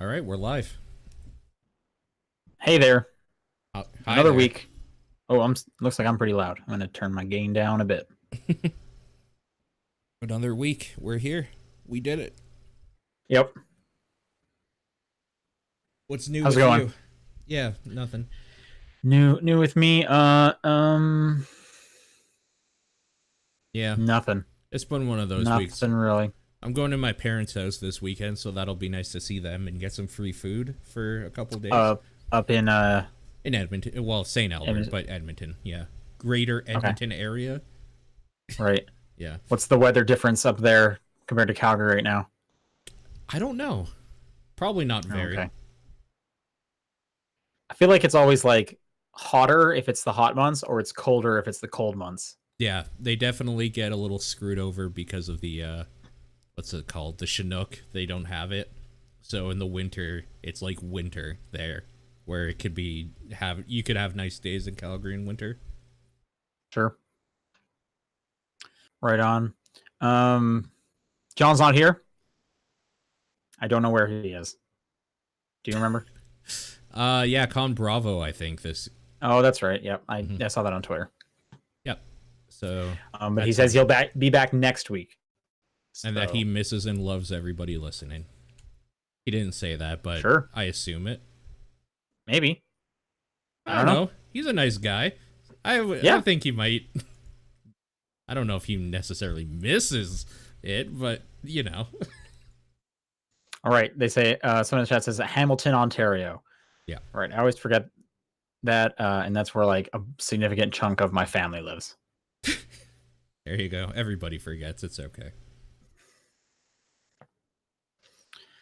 All right, we're live. Hey there. Hi Another there. week. Oh, looks like I'm pretty loud. I'm gonna turn my gain down a bit. Another week. We're here. We did it. Yep. What's new How's it with going? you? Yeah, nothing. New with me. Yeah, Nothing. it's been one of those weeks. Nothing really. I'm going to my parents' house this weekend, so that'll be nice to see them and get some free food for a couple days Up in in Edmonton. Well, St. Albert, Em- but Edmonton. Yeah, Greater okay, Edmonton area. right. Yeah, What's the weather difference up there compared to Calgary right now? I don't know. Probably not very. Okay. I feel like it's always like hotter if it's the hot months, or it's colder if it's the cold months. Yeah, they definitely get a little screwed over because of the what's it called? The Chinook. They don't have it. So in the winter, it's like winter there, where it could be have you could have nice days in Calgary in winter. Sure. Right on. Um, John's not here. I don't know where he is. Do you remember? Yeah, Con Bravo, I think this. Oh, that's right. Yep, Mhm. I saw that on Twitter. Yep. So But he that's says him, be back next week. and that he So misses and loves everybody listening. He didn't say that, but sure, I assume it. maybe. I I don't don't know. know. He's a nice guy. I Yeah. think he might. I don't know if he necessarily misses it, but you know. All right. They say someone in the chat says Hamilton, Ontario. Yeah. All right. I always forget that, and that's where like a significant chunk of my family lives. There you go. Everybody forgets. It's okay.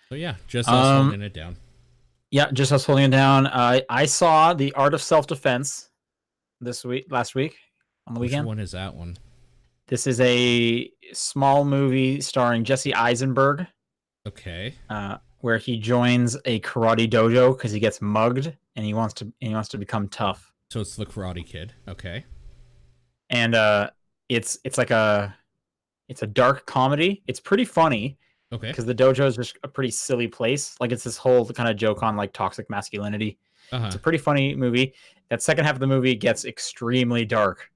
So yeah, just us Um. holding it down. Yeah. Just us holding it down. I saw The Art of Self Defense last week on the Which weekend. one is that one? This is a small movie starring Jesse Eisenberg, Okay. where he joins a karate dojo because he gets mugged and he wants to become tough. So it's the Karate Kid. Okay. And it's like it's a dark comedy. It's pretty funny Okay. because the dojo is just a pretty silly place. Like it's this whole kind of joke on like toxic masculinity. Uh It's huh. a pretty funny movie. That second half of the movie gets extremely dark.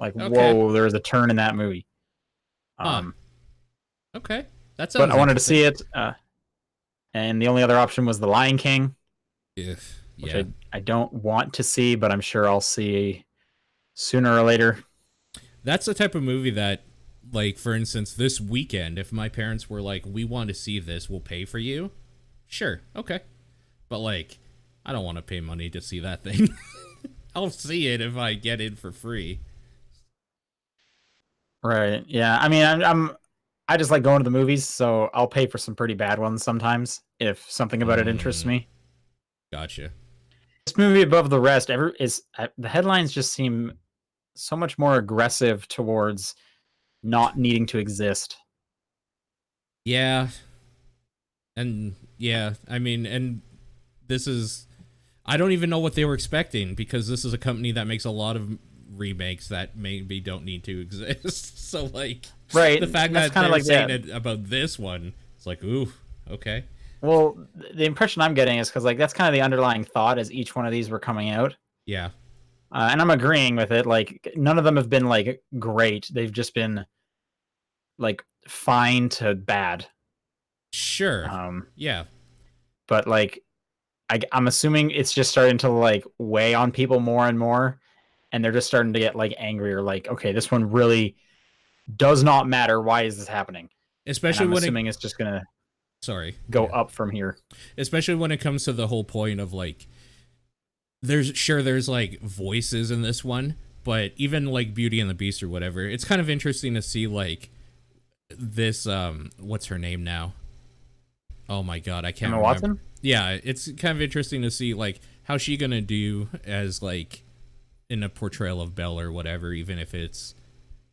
Like Okay. whoa, there is a turn in that movie. Huh. Um, Okay. That but sounds I wanted to interesting. see it. And the only other option was The Lion King, If which yeah, I don't want to see, but I'm sure I'll see sooner or later. that's the type of movie that, like, for instance, this weekend, if my parents were like, "We want to see this, we'll pay for you," sure, okay. But like, I don't want to pay money to see that thing. I'll see it if I get in for free. Right. Yeah. I mean, I just like going to the movies, so I'll pay for some pretty bad ones sometimes if something about it interests Mm, me. gotcha. This movie above the rest ever is the headlines just seem so much more aggressive towards not needing to exist. Yeah, and yeah, I mean, and this is I don't even know what they were expecting because this is a company that makes a lot of remakes that maybe don't need to exist. So like Right. the fact And that's that kind of they're like saying that. it about this one, it's like, ooh, okay. Well, the impression I'm getting is because like that's kind of the underlying thought as each one of these were coming out. Yeah. And I'm agreeing with it. Like none of them have been like great. They've just been like fine to bad. Sure. Um, Yeah. but like I'm assuming it's just starting to like weigh on people more and more, and they're just starting to get like angrier. Like, okay, this one really does not matter. Why is this happening? And Especially I'm when it assuming it's just gonna sorry. go Yeah. up from here. Especially when it comes to the whole point of like there's like voices in this one, but even like Beauty and the Beast or whatever, it's kind of interesting to see like this what's her name now? Oh my god, I can't Emma remember. Watson. Yeah, it's kind of interesting to see like how she gonna do as like in a portrayal of Belle or whatever, even if it's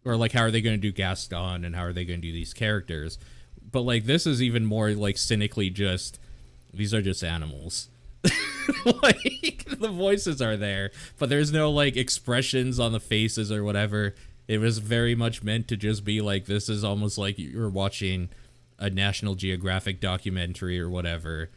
or like how are they gonna do Gaston and how are they gonna do these characters. But like this is even more like cynically just these are just animals. Like the voices are there, but there's no like expressions on the faces or whatever. It was very much meant to just be like this is almost like you're watching a National Geographic documentary or whatever,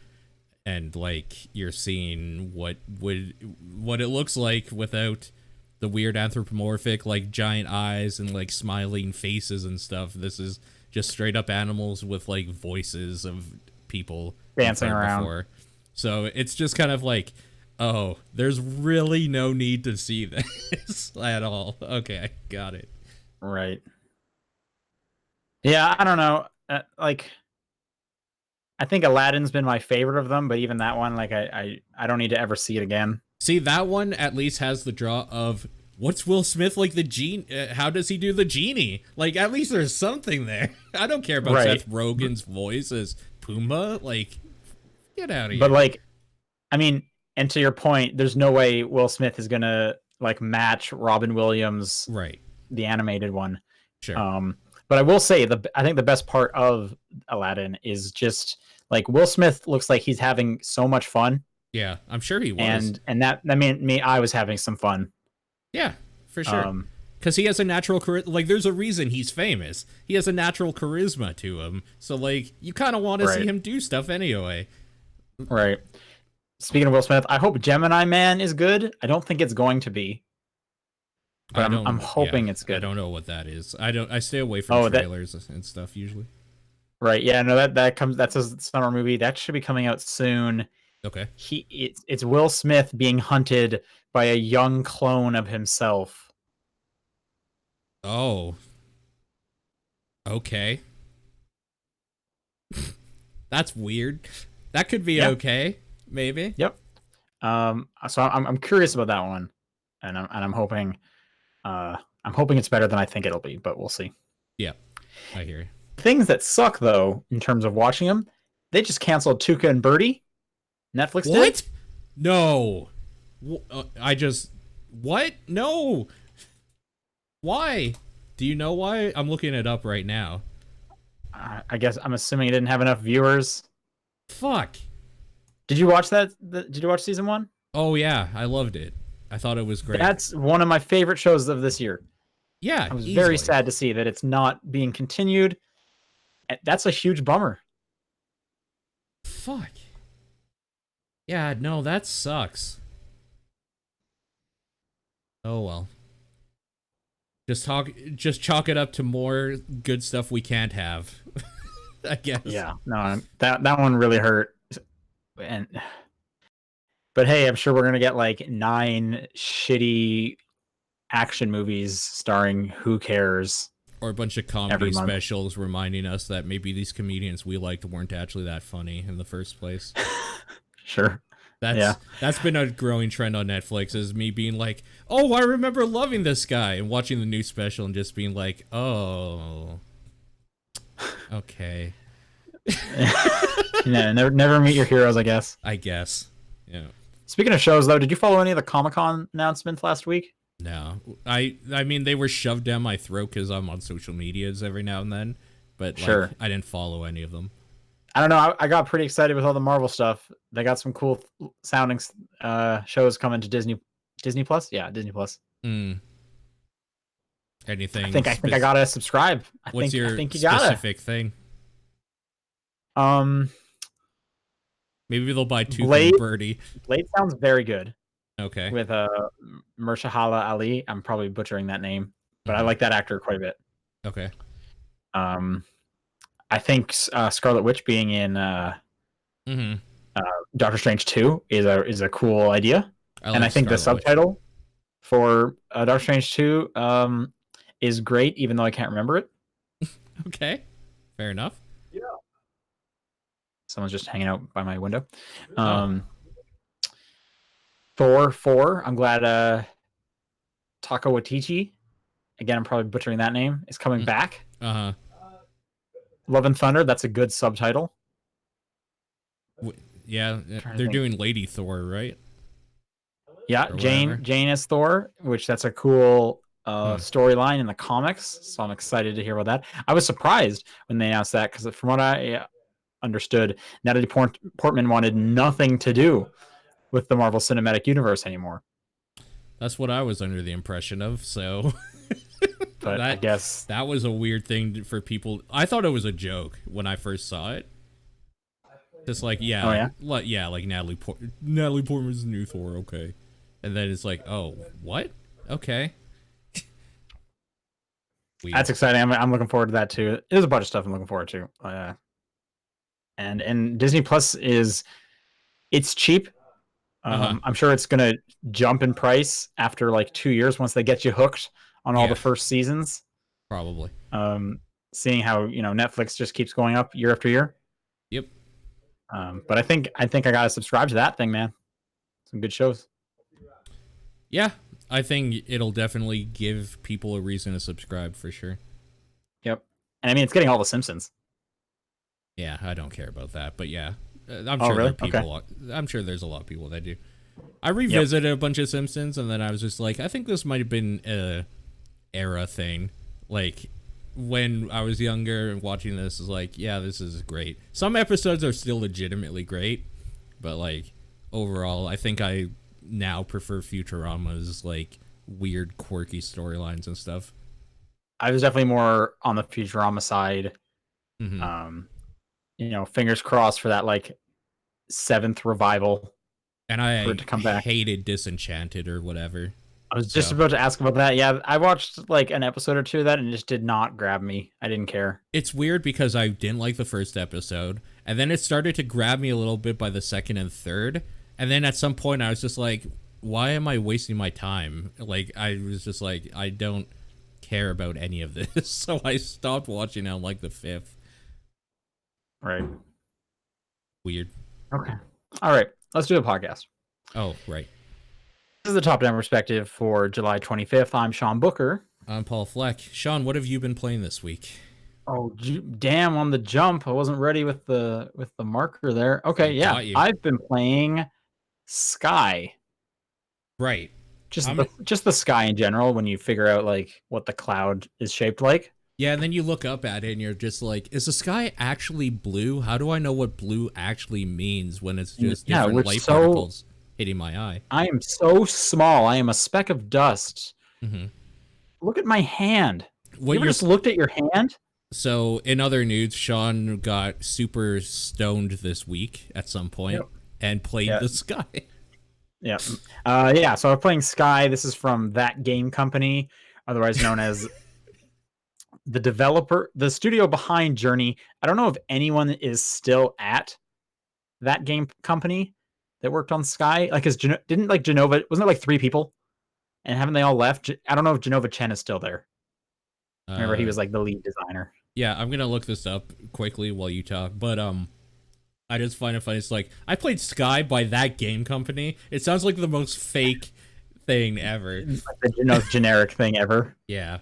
and like you're seeing what it looks like without the weird anthropomorphic like giant eyes and like smiling faces and stuff. This is just straight up animals with like voices of people Dancing around. before. So it's just kind of like, oh, there's really no need to see this at all. Okay, got it. Right. Yeah, I don't know. Like, I think Aladdin's been my favorite of them, but even that one, like, I don't need to ever see it again. See, that one at least has the draw of what's Will Smith like the genie? How does he do the genie? Like, at least there's something there. I don't care about Right. Seth Rogen's voice as Pumbaa. Like, get out of here. But like, I mean, and to your point, there's no way Will Smith is gonna like match Robin Williams, right. the animated one. Sure. But I will say I think the best part of Aladdin is just like Will Smith looks like he's having so much fun, Yeah, I'm sure he was. and that made me I was having some fun. Yeah, for sure. Because he has a natural like, there's a reason he's famous. He has a natural charisma to him. So like, you kind of want to see Right. him do stuff anyway. Right. Speaking of Will Smith, I hope Gemini Man is good. I don't think it's going to be, but I'm hoping it's good. I don't know what that is. I stay away from trailers and stuff usually. Right. Yeah. No. That's a summer movie that should be coming out soon. Okay. It's Will Smith being hunted by a young clone of himself. Oh. Okay. That's weird. That could be okay. Maybe. Yep. So I'm curious about that one, and I'm hoping it's better than I think it'll be, but we'll see. Yeah. I hear you. Things that suck though, in terms of watching them, they just canceled Tuca and Birdie. Netflix did. What? No. What? No. Why? Do you know why? I'm looking it up right now. I guess I'm assuming it didn't have enough viewers. Fuck. Did you watch that? Did you watch season 1? Oh yeah, I loved it. I thought it was great. That's one of my favorite shows of this year. Yeah, I was very sad to see that it's not being continued. That's a huge bummer. Fuck. Yeah, no, that sucks. Oh well. Just chalk it up to more good stuff we can't have. I guess. Yeah, no, that one really hurt. But hey, I'm sure we're gonna get like 9 shitty action movies starring who cares, or a bunch of comedy specials reminding us that maybe these comedians we liked weren't actually that funny in the first place. Sure. That's been a growing trend on Netflix, is me being like, oh, I remember loving this guy, and watching the new special and just being like, oh, okay. Yeah, never meet your heroes, I guess. I guess. Yeah. Speaking of shows, though, did you follow any of the Comic-Con announcements last week? No. I mean, they were shoved down my throat because I'm on social medias every now and then, but like, I didn't follow any of them. I don't know. I got pretty excited with all the Marvel stuff. They got some cool sounding shows coming to Disney Plus. Yeah, Disney Plus. Anything? I think I gotta subscribe. What's your specific thing? Maybe they'll buy Blade, and Birdie. Blade sounds very good. Okay. With Mahershala Ali. I'm probably butchering that name, but I like that actor quite a bit. Okay. I think Scarlet Witch being in Doctor Strange 2 is a cool idea. And I think the subtitle for Doctor Strange 2 is great, even though I can't remember it. Okay. Fair enough. Yeah. Someone's just hanging out by my window. Thor 4, I'm glad Taika Waititi, again, I'm probably butchering that name, is coming back. Uh-huh. Love and Thunder, that's a good subtitle. Yeah, they're doing Lady Thor, right? Yeah, Jane as Thor, which that's a cool storyline in the comics, so I'm excited to hear about that. I was surprised when they announced that, because from what I understood, Natalie Portman wanted nothing to do with the Marvel Cinematic Universe anymore. That's what I was under the impression of, so... But I guess... That was a weird thing for people... I thought it was a joke when I first saw it. Just like Oh yeah, yeah, like Natalie Portman's the new Thor, okay, and then it's like, oh, what? Okay, that's weird. exciting. I'm looking forward to that too. There's a bunch of stuff I'm looking forward to. And Disney Plus it's cheap. Uh huh. I'm sure it's gonna jump in price after like 2 years once they get you hooked on all the Yeah, first seasons. probably. Um, Seeing how Netflix just keeps going up year after year. Yep. But I think I gotta subscribe to that thing, man. Some good shows. Yeah, I think it'll definitely give people a reason to subscribe for sure. Yep. And I mean, it's getting all the Simpsons. Yeah, I don't care about that, but yeah, I'm Oh, sure there are really? Okay. people. I'm sure there's a lot of people that do. I revisited a bunch of Simpsons, and then I was just like, I think this might have been a era thing. Like when I was younger and watching this, is like, yeah, this is great. Some episodes are still legitimately great, but like overall, I think I now prefer Futurama's like weird, quirky storylines and stuff. I was definitely more on the Futurama side. Hmm. Um, fingers crossed for that like seventh revival And for it I to come back. hated Disenchanted or whatever. I was just So about to ask about that. Yeah, I watched like an episode or two of that and it just did not grab me. I didn't care. it's weird because I didn't like the first episode, and then it started to grab me a little bit by the second and third, and then at some point I was just like, why am I wasting my time? Like I was just like, I don't care about any of this, so I stopped watching on like the fifth. Right. Weird. Okay. All right. Let's do a podcast. Oh, right. This is the top down perspective for July 25th. I'm Sean Booker. I'm Paul Fleck. Sean, what have you been playing this week? Oh, damn! On the jump, I wasn't ready with the marker there. Okay, I yeah, got you. I've been playing Sky. Right. Just I'm the sky in general. When you figure out like what the cloud is shaped like. Yeah, and then you look up at it and you're just like, is the sky actually blue? How do I know what blue actually means when it's just different light particles hitting my eye? I am so small. I am a speck of dust. Mm-hmm. Look at my hand. What You ever just looked at your hand? So, in other news, Sean got super stoned this week at some point and played the Sky. Yeah. Yeah. So I'm playing Sky. This is from Thatgamecompany, otherwise known as the studio behind Journey. I don't know if anyone is still at that game company that worked on Sky. Like, didn't like Genova? Wasn't it like 3 people? And haven't they all left? I don't know if Genova Chen is still there. Remember, he was like the lead designer. Yeah, I'm gonna look this up quickly while you talk. But I just find it funny. It's like, I played Sky by that game company. It sounds like the most fake thing ever. Like the most generic thing ever. Yeah.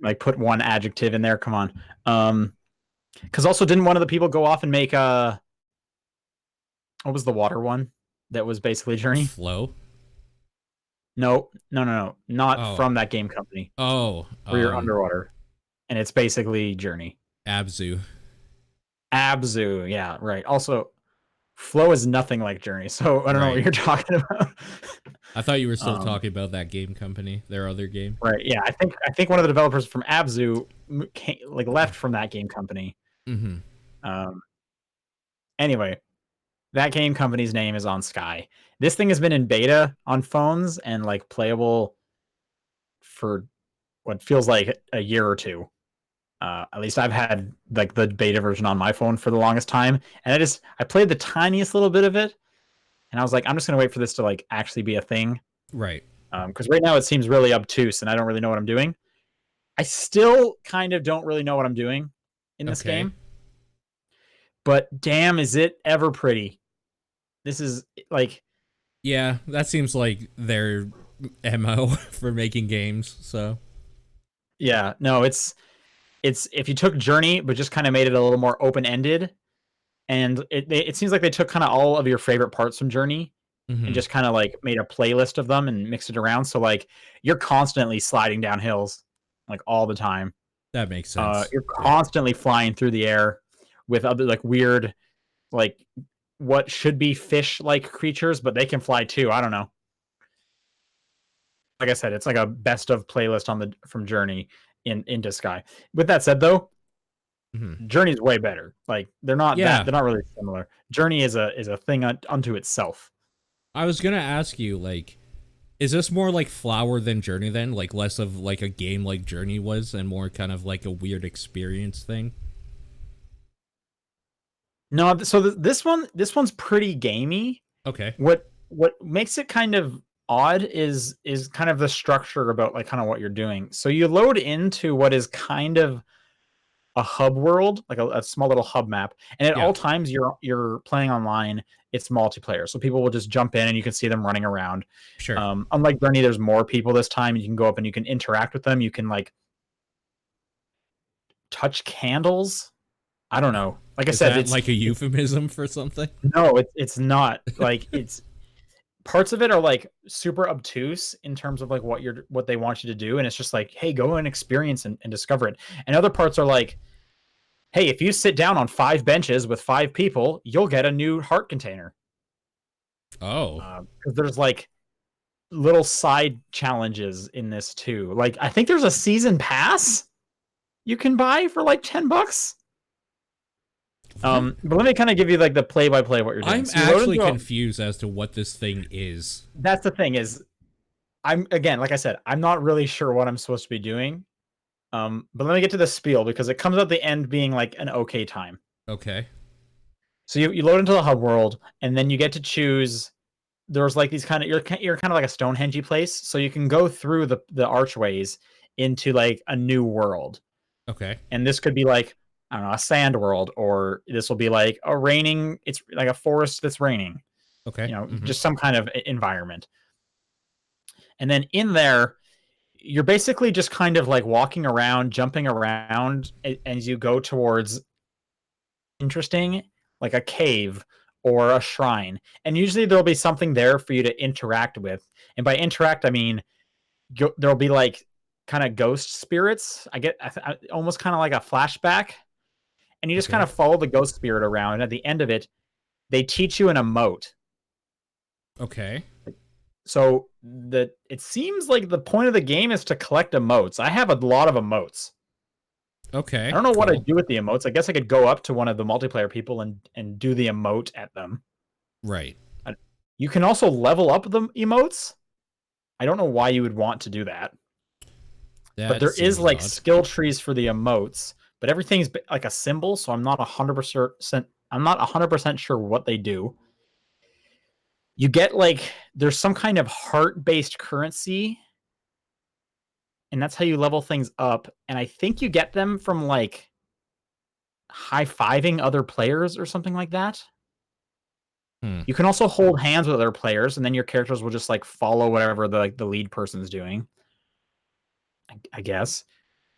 Like, put one adjective in there. Come on. Because also, didn't one of the people go off and make what was the water one that was basically Journey? Flow? No. Not from that game company. Oh. Where you're underwater. And it's basically Journey. Abzu. Yeah, right. Also, Flow is nothing like Journey, so I don't know what you're talking about. I thought you were still talking about that game company, their other game. Right. Yeah, I think one of the developers from Abzu left from that game company. Mm-hmm. Anyway, that game company's name is on Sky. This thing has been in beta on phones and like playable for what feels like a year or two. At least I've had like the beta version on my phone for the longest time, and I played the tiniest little bit of it, and I was like, I'm just gonna wait for this to like actually be a thing, right? Because right now it seems really obtuse, and I don't really know what I'm doing. I still kind of don't really know what I'm doing in this game, but damn, is it ever pretty? This is like, yeah, that seems like their MO for making games. So, yeah, no, it's if you took Journey but just kind of made it a little more open-ended, and it seems like they took kind of all of your favorite parts from Journey and just kind of like made a playlist of them and mixed it around. So like you're constantly sliding down hills like all the time. That makes sense. You're constantly flying through the air with other like weird, like what should be fish-like creatures, but they can fly too. I don't know. Like I said, it's like a best of playlist from Journey into Sky. With that said, though, Mhm. Journey's way better. Like Yeah, they're not really similar. Journey is a thing unto itself. I was gonna ask you, like, is this more like Flower than Journey then? Like less of like a game like Journey was and more kind of like a weird experience thing? No, so this one's pretty gamey. Okay. What makes it kind of odd is kind of the structure about like kind of what you're doing. So you load into what is kind of a hub world, like a small little hub map, and at Yeah, all times you're playing online. It's multiplayer, so people will just jump in and you can see them running around. sure. Unlike Journey, there's more people this time. You can go up and you can interact with them. You can like touch candles. I don't know. Like I Is said, that like a euphemism for something? no, it's not like it's parts of it are like super obtuse in terms of like what they want you to do, and it's just like, hey, go and experience and discover it. And other parts are like, hey, if you sit down on 5 benches with 5 people, you'll get a new heart container. Oh, Because there's like little side challenges in this too. Like I think there's a season pass you can buy for like $10. what? But let me kind of give you like the play by play of what you're doing. I'm So you load actually into confused as to what this thing is. that's the thing is I'm again, like I said, I'm not really sure what I'm supposed to be doing. But let me get to the spiel because it comes at the end being like an okay time. Okay. So you load into the hub world, and then you get to choose. There's like these kind of you're kind of like a Stonehenge place, so you can go through the archways into like a new world. Okay. And this could be like, I don't know, a sand world, or this will be like a raining. It's like a forest that's raining. Okay. Just some kind of environment. And then in there, you're basically just kind of like walking around, jumping around as you go towards interesting, like a cave or a shrine. And usually there'll be something there for you to interact with. And by interact, I mean there'll be like kind of ghost spirits. Almost kind of like a flashback. And you just kind Okay. of follow the ghost spirit around. And at the end of it, they teach you an emote. Okay. So it seems like the point of the game is to collect emotes. I have a lot of emotes. I Okay. don't know what Cool. I'd do with the emotes. I guess I could go up to one of the multiplayer people and do the emote at them. Right. You can also level up the emotes. I don't know why you would want to do that. But That there is seems like odd. skill trees for the emotes, but everything's like a symbol, so I'm not 100%. I'm not 100% sure what they do. You get like there's some kind of heart-based currency, and that's how you level things up. And I think you get them from like high-fiving other players or something like that. Hmm. You can also hold hands with other players, and then your characters will just like follow whatever the lead person's doing. I guess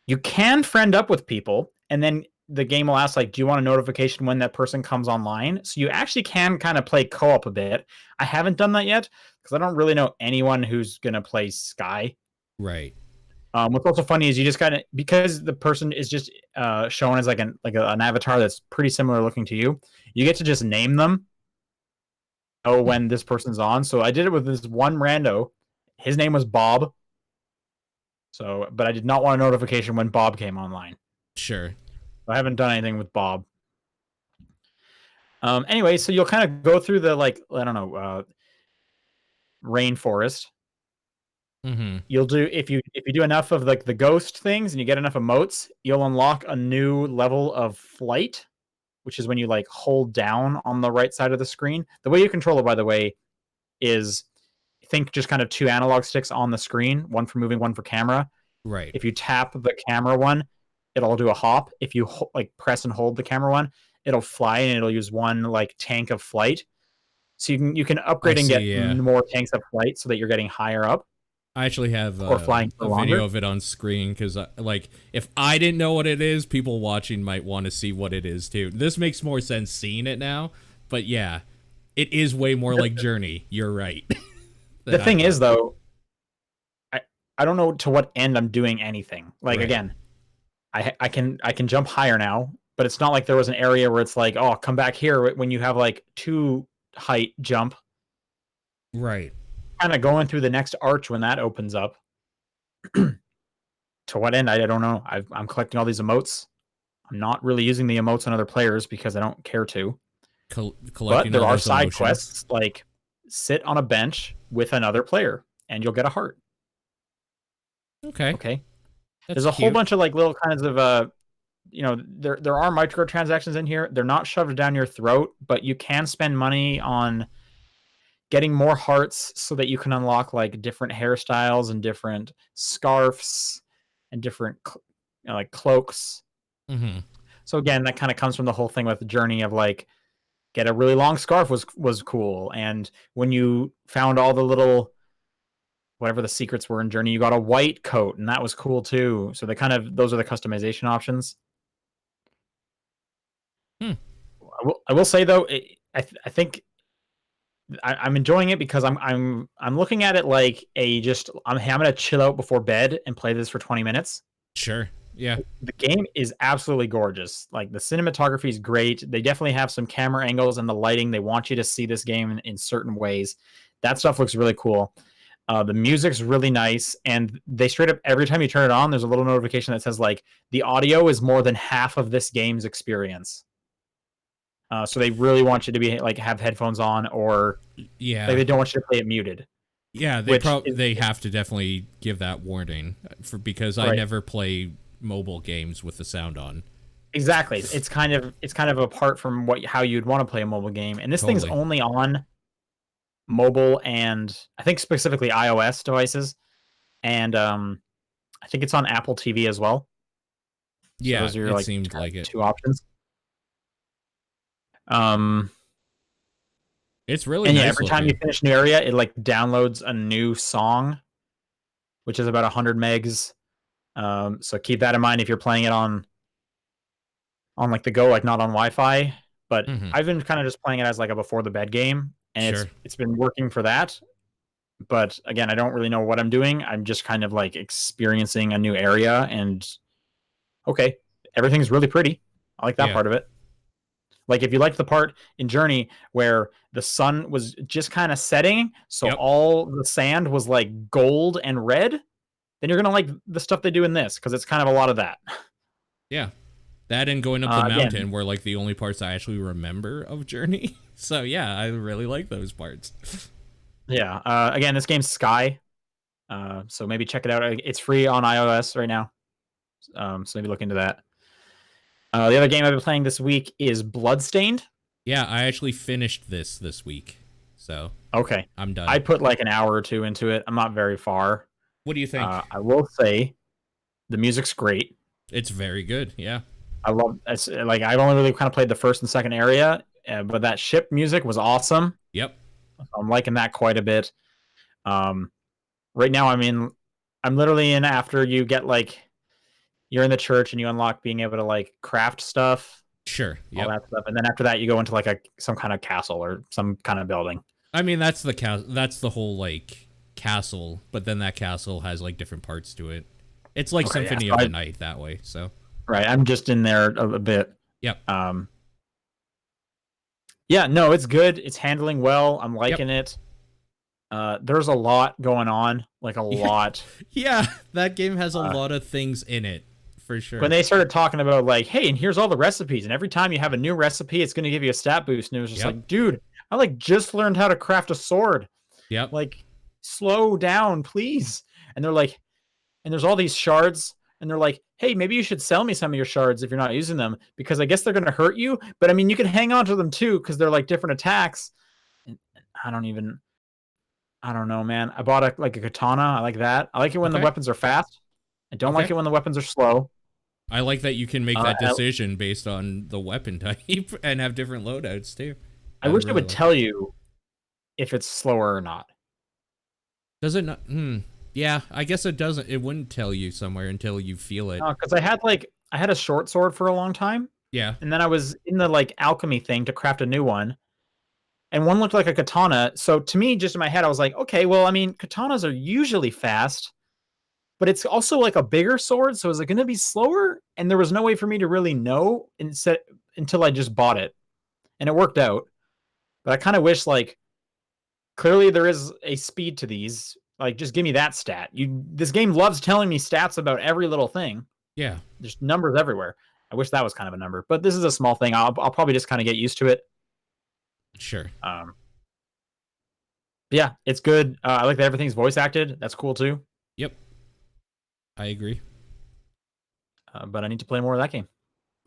you can friend up with people, and then the game will ask like, "Do you want a notification when that person comes online?" So you actually can kind of play co-op a bit. I haven't done that yet because I don't really know anyone who's gonna play Sky. Right. What's also funny is you just kind of because the person is just shown as like an avatar that's pretty similar looking to you. You get to just name them. Oh, Hmm. when this person's on. So I did it with this one rando. His name was Bob. So, but I did not want a notification when Bob came online. Sure. I haven't done anything with Bob. Anyway, so you'll kind of go through the like I don't know rainforest. Mm-hmm. You'll do if you do enough of like the ghost things and you get enough emotes, you'll unlock a new level of flight, which is when you like hold down on the right side of the screen. The way you control it, by the way, is think just kind of two analog sticks on the screen, one for moving, one for camera. Right. If you tap the camera one, it'll do a hop. If you like press and hold the camera one, it'll fly and it'll use one like tank of flight. So you can I upgrade and get see. Yeah. more tanks of flight so that you're getting higher up I actually have or flying for a video longer. of it on screen because, like, if I didn't know what it is, people watching might want to see what it is too. This makes more sense seeing it now, but yeah, it is way more like Journey. You're right. The thing is though, I don't know to what end I'm doing anything. Like Right. again, I can jump higher now, but it's not like there was an area where it's like, oh, come back here when you have like 2 height jump. Right. Kind of going through the next arch when that opens up. To what end? I don't know. I'm collecting all these emotes. I'm not really using the emotes on other players because I don't care to. But Collecting there all are those side emotions. quests like sit on a bench with another player and you'll get a heart. Okay, Okay. that's There's a whole cute. bunch of like little kinds of there are microtransactions in here. They're not shoved down your throat, but you can spend money on getting more hearts so that you can unlock like different hairstyles and different scarves and different like cloaks. Mm-hmm. So again, that kind of comes from the whole thing with the journey of like get a really long scarf was cool, and when you found all the little whatever the secrets were in Journey, you got a white coat, and that was cool too. So they kind of those are the customization options. Hmm. I will say though, I think I'm enjoying it because I'm looking at it like a just I'm gonna chill out before bed and play this for 20 minutes. Sure. Yeah. The game is absolutely gorgeous. Like the cinematography is great. They definitely have some camera angles and the lighting. They want you to see this game in certain ways. That stuff looks really cool. The music's really nice, and they straight up every time you turn it on, there's a little notification that says like the audio is more than half of this game's experience. So they really want you to be like have headphones on, or like Yeah. they don't want you to play it muted. Yeah. Which is They have to definitely give that warning for because I right, never play mobile games with the sound on. exactly. It's kind of apart from what how you'd want to play a mobile game, and this thing's Totally. only on mobile and I think specifically iOS devices, and I think it's on Apple TV as well. So Yeah, those are your it like seemed like it. two options. Um, It's really and yeah, nice every time you looking. finish a new area, it like downloads a new song, which is about 100 megs. So keep that in mind if you're playing it on like the go, like not on Wi-Fi. But Mm-hmm. I've been kind of just playing it as like a before the bed game, and Sure. it's been working for that. But again, I don't really know what I'm doing. I'm just kind of like experiencing a new area, and okay, everything's really pretty. I like that Yeah. part of it. Like if you liked the part in Journey where the sun was just kind of setting, so Yep. all the sand was like gold and red, then you're gonna like the stuff they do in this because it's kind of a lot of that. Yeah. That and going up the Again, mountain were like the only parts I actually remember of Journey. So yeah, I really like those parts. yeah. Again, this game's Sky, so maybe check it out. It's free on iOS right now, so maybe look into that. The other game I've been playing this week is Bloodstained. Yeah, I actually finished this week. So Okay, I'm I done. put like an hour or two into it. I'm not very far. What do you think? I will say the music's great. It's very good. Yeah. I love it's like I've only really kind of played the first and second area, but that ship music was awesome. Yep. I'm liking that quite a bit. Um, right now, I'm literally in after you get like you're in the church and you unlock being able to like craft stuff, Sure. all Yep. that stuff, and then after that you go into like a some kind of castle or some kind of building. I mean, that's the whole like castle, but then that castle has like different parts to it. It's like Okay, yeah, Symphony so of the Night that way. So, right, I'm just in there a bit. yep. Um, yeah, no, it's good. It's handling well. I'm Yep. liking it. There's a lot going on, like a Yeah. lot. Yeah, that game has a Uh, lot of things in it, for when sure. they started talking about like, hey, and here's all the recipes, and every time you have a new recipe, it's going to give you a stat boost, and it was just Yep. like, dude, I like just learned how to craft a sword. Yep. Like, slow down, please. And they're like, and there's all these shards, and they're like, hey, maybe you should sell me some of your shards if you're not using them because I guess they're going to hurt you. But I mean, you can hang on to them too because they're like different attacks. And I don't even, I don't know, man. I bought like a katana. I like that. I like it when the Okay. weapons are fast. I don't like Okay. it when the weapons are slow. I like that you can make that I, decision based on the weapon type and have different loadouts too. I I wish it really would like tell that. you if it's slower or not. Does it not? Yeah, I guess it doesn't. It wouldn't tell you somewhere until you feel it. Because I had a short sword for a long time, Yeah. and then I was in the like alchemy thing to craft a new one, and one looked like a katana. So to me, just in my head, I was like, okay, well, I mean, katanas are usually fast, but it's also like a bigger sword, so is it going to be slower? And there was no way for me to really know until I just bought it, and it worked out. But I kind of wish like clearly there is a speed to these. Like, just give me that stat. This game loves telling me stats about every little thing. Yeah. There's numbers everywhere. I wish that was kind of a number, but this is a small thing. I'll probably just kind of get used to it. Sure. Yeah, it's good. I like that everything's voice acted. That's cool too. Yep. I agree. But I need to play more of that game.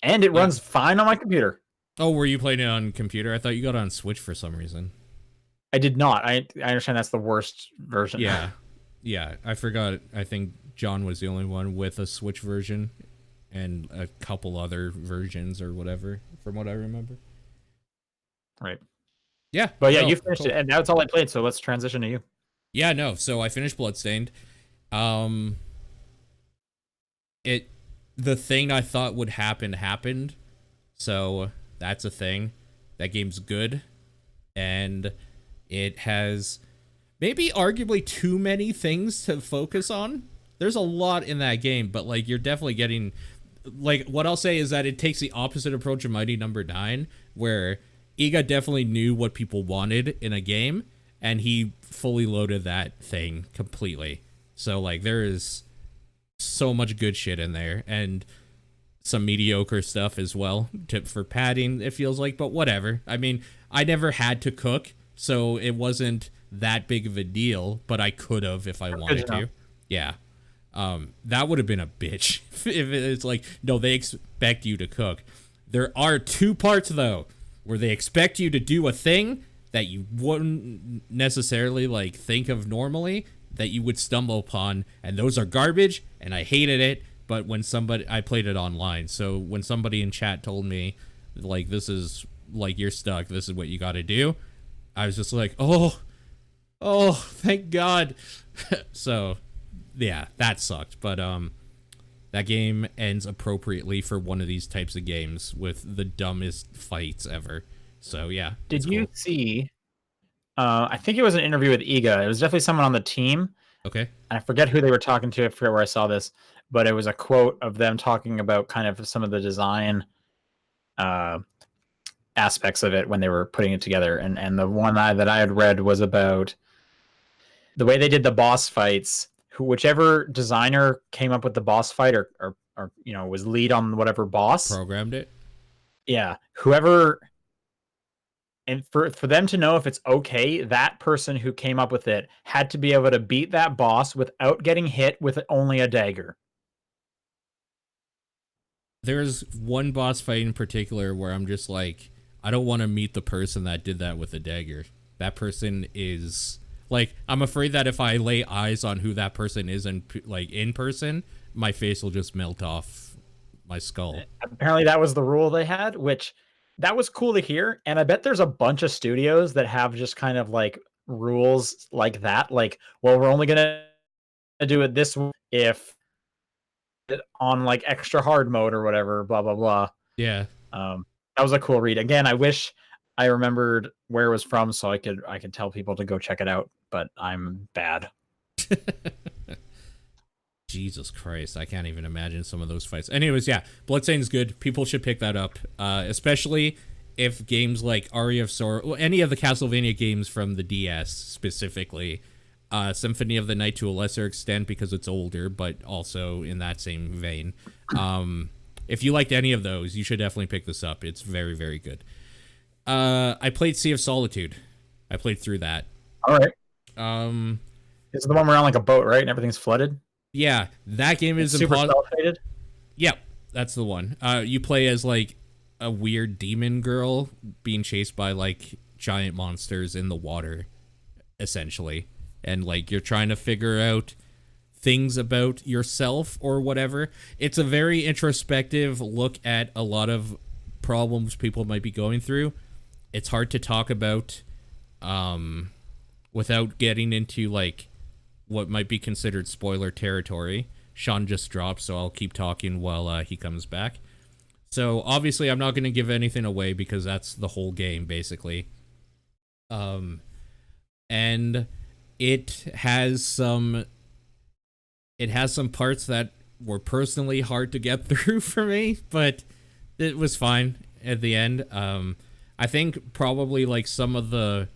And it runs fine on my computer. Oh, were you playing it on computer? I thought you got it on Switch for some reason. I did not. I understand that's the worst version. Yeah. Yeah. I forgot. I think John was the only one with a Switch version and a couple other versions or whatever, from what I remember. Right. Yeah. But yeah, you finished it, and that's all I played, so let's transition to you. Yeah, no. So I finished Bloodstained. The thing I thought would happen happened. So that's a thing. That game's good. And it has maybe arguably too many things to focus on. There's a lot in that game, but like you're definitely getting, like, what I'll say is that it takes the opposite approach of Mighty Number 9, where Iga definitely knew what people wanted in a game, and he fully loaded that thing completely. So like there is so much good shit in there, and some mediocre stuff as well for padding, it feels like, but whatever. I mean, I never had to cook, so it wasn't that big of a deal, but I could have if I wanted to. Yeah. That would have been a bitch if it's like, no, they expect you to cook. There are two parts though, where they expect you to do a thing that you wouldn't necessarily like think of normally, that you would stumble upon, and those are garbage, and I hated it. But when I played it online, so when somebody in chat told me, like, this is, like, you're stuck, this is what you got to do, I was just like, oh, thank God. So, yeah, that sucked. But that game ends appropriately for one of these types of games with the dumbest fights ever. So, yeah. Did you see, I think it was an interview with Iga. It was definitely someone on the team. Okay. I forget who they were talking to. I forget where I saw this, but it was a quote of them talking about kind of some of the design aspects of it when they were putting it together. And the one that I had read was about the way they did the boss fights. Whichever designer came up with the boss fight or you know, was lead on whatever boss programmed it. Yeah, whoever. And for them to know if it's okay, that person who came up with it had to be able to beat that boss without getting hit with only a dagger. There's one boss fight in particular where I'm just like, I don't want to meet the person that did that with a dagger. That person is, like, I'm afraid that if I lay eyes on who that person is in person, my face will just melt off my skull. Apparently that was the rule they had, which... that was cool to hear, and I bet there's a bunch of studios that have just kind of like rules like that. Like, well, we're only gonna do it this way if on like extra hard mode or whatever. Blah blah blah. Yeah. That was a cool read. Again, I wish I remembered where it was from so I could tell people to go check it out. But I'm bad. Jesus Christ, I can't even imagine some of those fights. Anyways, yeah, Bloodstained is good. People should pick that up, especially if games like Aria of Sorrow, any of the Castlevania games from the DS specifically, Symphony of the Night to a lesser extent because it's older, but also in that same vein. If you liked any of those, you should definitely pick this up. It's very, very good. I played Sea of Solitude. I played through that. All right. This is the one where you're on like a boat, right? And everything's flooded? Yeah, that game is super cel-shaded? Yep, that's the one. You play as like a weird demon girl being chased by like giant monsters in the water, essentially. And like you're trying to figure out things about yourself or whatever. It's a very introspective look at a lot of problems people might be going through. It's hard to talk about without getting into like what might be considered spoiler territory. Sean just dropped, so I'll keep talking while he comes back. So obviously I'm not going to give anything away because that's the whole game basically. And it has some parts that were personally hard to get through for me, but it was fine at the end. I think probably like some of the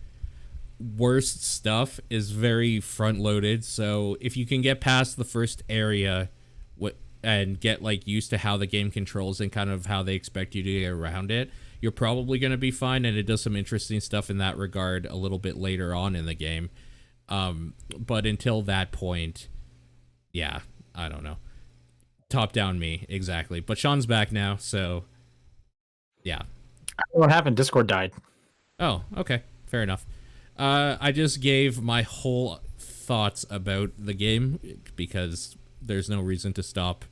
worst stuff is very front loaded, so if you can get past the first area and get like used to how the game controls and kind of how they expect you to get around it, you're probably going to be fine. And it does some interesting stuff in that regard a little bit later on in the game. But until that point, yeah, I don't know. Top down me, exactly. But Sean's back now, so yeah. What happened? Discord died. Oh, okay. Fair enough. I just gave my whole thoughts about the game because there's no reason to stop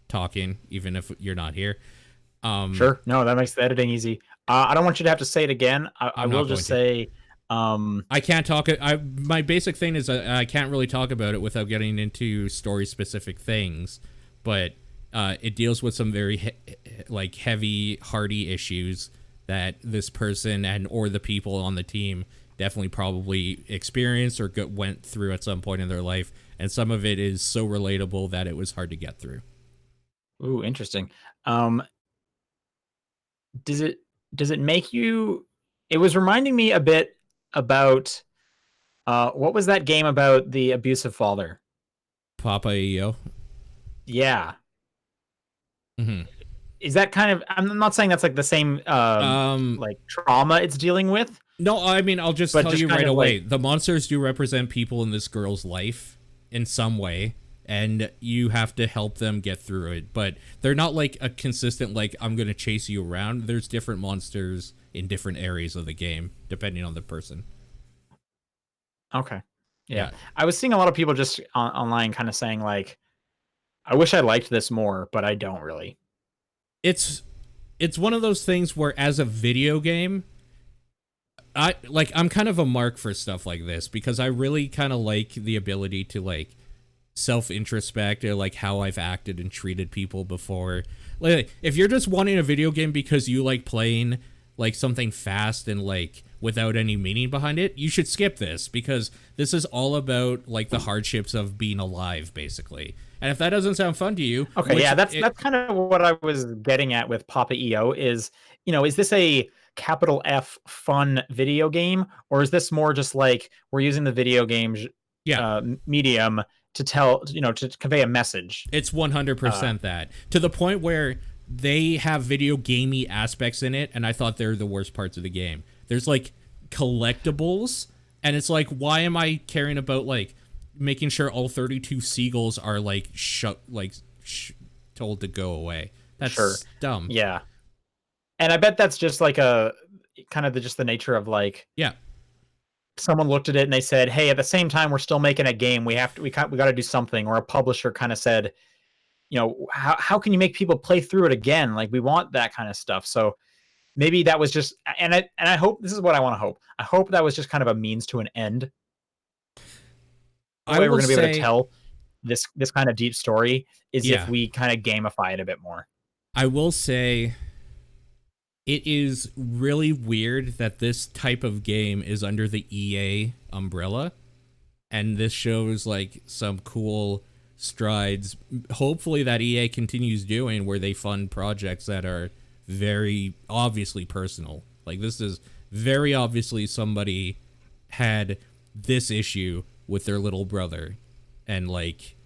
talking, even if you're not here. Sure. No, that makes the editing easy. I don't want you to have to say it again. I will just say... I can't talk... my basic thing is I can't really talk about it without getting into story-specific things, but it deals with some very heavy, hardy issues that this person or the people on the team definitely probably experienced or went through at some point in their life, and some of it is so relatable that it was hard to get through. Ooh, interesting. Does it make you... It was reminding me a bit about what was that game about the abusive father? Papa EO. Yeah. Mm-hmm. Is that kind of... I'm not saying that's like the same like trauma it's dealing with. No, I mean, I'll just tell you right away. The monsters do represent people in this girl's life in some way, and you have to help them get through it. But they're not like a consistent, like, I'm going to chase you around. There's different monsters in different areas of the game, depending on the person. Okay. Yeah. I was seeing a lot of people just online kind of saying, like, I wish I liked this more, but I don't really. It's one of those things where, as a video game, I'm kind of a mark for stuff like this because I really kind of like the ability to like self-introspect or like how I've acted and treated people before. Like, if you're just wanting a video game because you like playing like something fast and like without any meaning behind it, you should skip this because this is all about like the hardships of being alive, basically. And if that doesn't sound fun to you, okay, yeah, that's kind of what I was getting at with Papa EO is, is this a capital F fun video game, or is this more just like we're using the video game medium to tell, to convey a message? It's 100% that, to the point where they have video gamey aspects in it, and I thought they're the worst parts of the game. There's like collectibles, and it's like, why am I caring about like making sure all 32 seagulls are like told to go away? That's dumb. Yeah. And I bet that's just like a kind of just the nature of like, someone looked at it and they said, hey, at the same time, we're still making a game. We got to do something. Or a publisher kind of said, how can you make people play through it again? Like, we want that kind of stuff. So maybe that was just, and I hope, this is what I want to hope. I hope that was just kind of a means to an end. The way we're going to be able to tell this kind of deep story is if we kind of gamify it a bit more. I will say, it is really weird that this type of game is under the EA umbrella, and this shows like some cool strides, hopefully, that EA continues doing, where they fund projects that are very obviously personal. Like, this is very obviously somebody had this issue with their little brother, and like,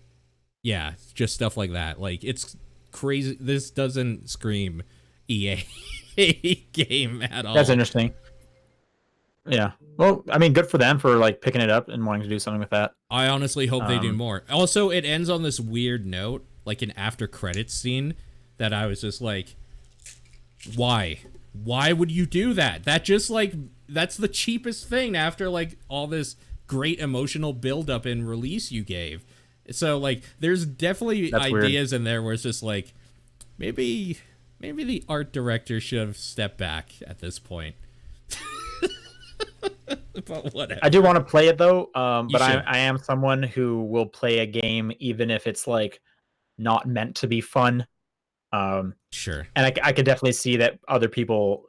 just stuff like that. Like, it's crazy. This doesn't scream EA game at all. That's interesting. Yeah. Well, I mean, good for them for like picking it up and wanting to do something with that. I honestly hope they do more. Also, it ends on this weird note, like an after credits scene, that I was just like, why? Why would you do that? That just like, that's the cheapest thing after like all this great emotional buildup and release you gave. So like, there's definitely ideas in there where it's just like, maybe the art director should have stepped back at this point. But whatever. I do want to play it though, but I am someone who will play a game even if it's like not meant to be fun. Sure. And I could definitely see that other people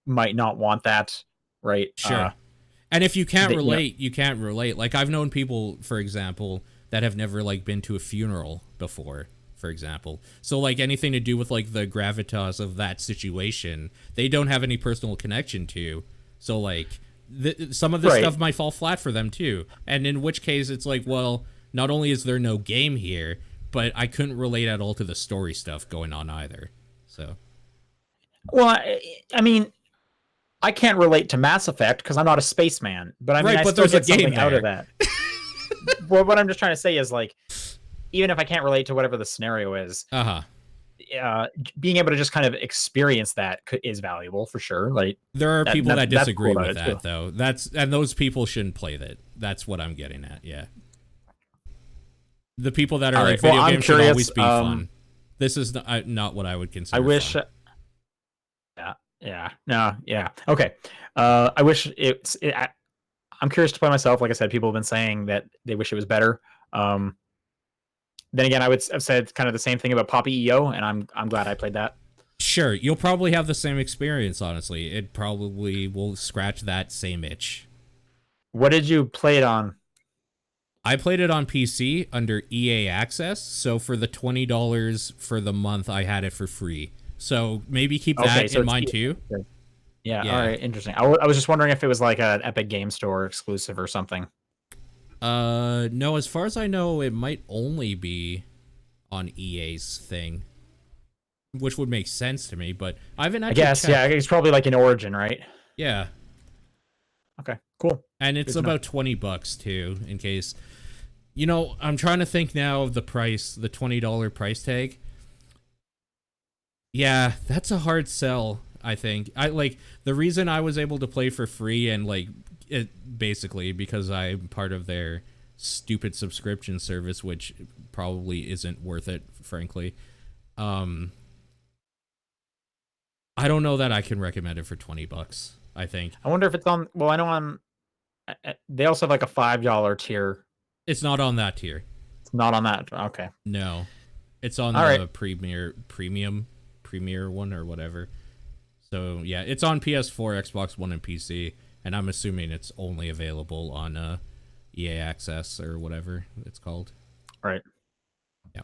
might not want that, right? Sure. And if you can't relate, you can't relate. Like, I've known people, for example, that have never like been to a funeral before, for example. So like anything to do with like the gravitas of that situation, they don't have any personal connection to. So like some of this stuff might fall flat for them too. And in which case it's like, well, not only is there no game here, but I couldn't relate at all to the story stuff going on either. So, Well, I mean, I can't relate to Mass Effect because I'm not a spaceman, but I mean, right, I but still there's a get game something out of there. that. Well, what I'm just trying to say is like, even if I can't relate to whatever the scenario is, Uh-huh. being able to just kind of experience that is valuable for sure. Like, There are people that that's disagree cool about with it that too. though. And those people shouldn't play that. That's what I'm getting at. Yeah. The people that are All like right. Well, video I'm games should curious. always be fun. This is not what I would I consider wish. fun. Yeah. Yeah. No. Yeah. Okay. I wish it's. I'm curious to play myself. Like I said, people have been saying that they wish it was better. Um, then again, I've said kind of the same thing about Poppy EO, and I'm glad I played that. Sure, you'll probably have the same experience, honestly. It probably will scratch that same itch. What did you play it on? I played it on PC under EA Access, so for the $20 for the month, I had it for free. So maybe keep that So in it's mind too. yeah. All Yeah. right. Interesting. I was just wondering if it was like an Epic Game Store exclusive or something. No, as far as I know, it might only be on EA's thing, which would make sense to me, but I haven't I actually guess. checked. Yeah. It's probably like an Origin, right? Yeah. Okay. Cool. And it's about $20 too, in case. You know, I'm trying to think now of the price, the $20 price tag. Yeah, that's a hard sell, I think. I like the reason I was able to play for free and like it basically because I'm part of their stupid subscription service, which probably isn't worth it, frankly. I don't know that I can recommend it for $20, I think. I wonder if it's on. Well, I know on. They also have like a $5 tier. It's not on that tier. It's not on that. Okay. No. It's on All the right. premium one or whatever. So yeah, it's on PS4, Xbox One, and PC, and I'm assuming it's only available on EA Access or whatever it's called. Right. Yeah.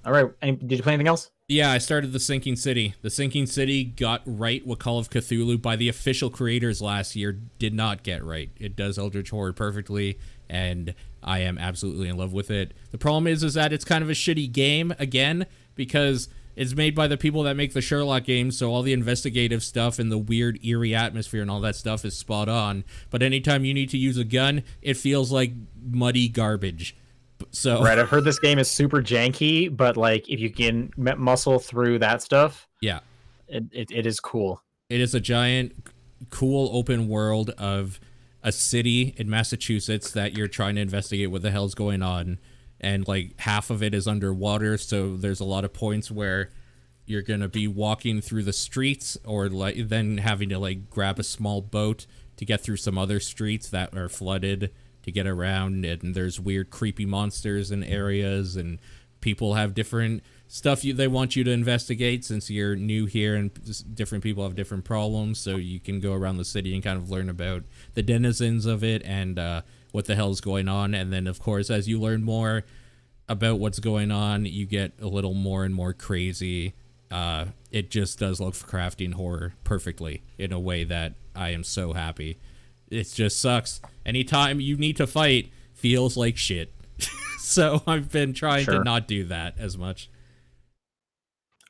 All right. Did you play anything else? Yeah, I started The Sinking City. The Sinking City got right what Call of Cthulhu by the official creators last year did not get right. It does Eldritch Horror perfectly, and I am absolutely in love with it. The problem is that it's kind of a shitty game, again, because it's made by the people that make the Sherlock games, so all the investigative stuff and the weird, eerie atmosphere and all that stuff is spot on. But anytime you need to use a gun, it feels like muddy garbage. So Right, I've heard this game is super janky, but like if you can muscle through that stuff, yeah, it is cool. it is a giant, cool open world of a city in Massachusetts that you're trying to investigate what the hell's going on, and like half of it is underwater, so there's a lot of points where you're gonna be walking through the streets or like then having to like grab a small boat to get through some other streets that are flooded to get around, and there's weird creepy monsters in areas, and people have different stuff they want you to investigate since you're new here, and different people have different problems, so you can go around the city and kind of learn about the denizens of it and what the hell's going on. And then of course as you learn more about what's going on, you get a little more and more crazy. It just does Lovecraftian horror perfectly in a way that I am so happy. It just sucks. Anytime you need to fight feels like shit. So I've been trying to not do that as much.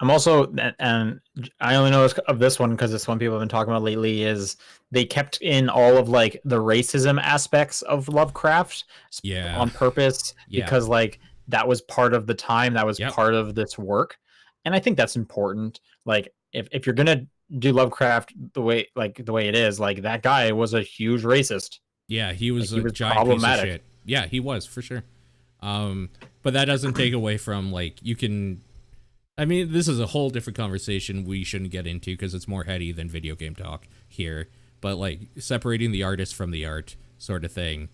I'm also, and I only know of this one because it's one people have been talking about lately, is they kept in all of like the racism aspects of Lovecraft on purpose because like that was part of the time, that was part of this work. And I think that's important. Like if you're going to do Lovecraft the way it is, like that guy was a huge racist. Yeah, he was a giant problematic. piece of shit. Yeah, he was for sure. But that doesn't take away from like you can. I mean, this is a whole different conversation we shouldn't get into because it's more heady than video game talk here. But like separating the artist from the art, sort of thing.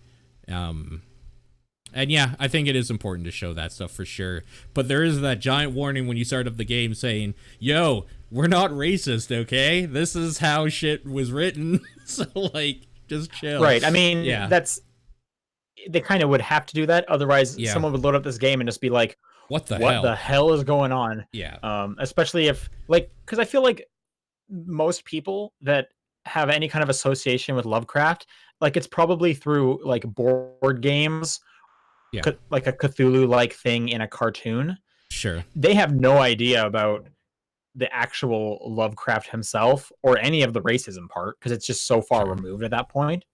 And yeah, I think it is important to show that stuff for sure. But there is that giant warning when you start up the game saying, yo, we're not racist, okay? This is how shit was written. So, like, just chill. Right. I mean, they kind of would have to do that. Otherwise, someone would load up this game and just be like, what the hell is going on? Yeah. Especially if, like, because I feel like most people that have any kind of association with Lovecraft, like, it's probably through, like, board games Yeah. like a Cthulhu like thing in a cartoon, Sure. they have no idea about the actual Lovecraft himself or any of the racism part because it's just so far Sure. removed at that point.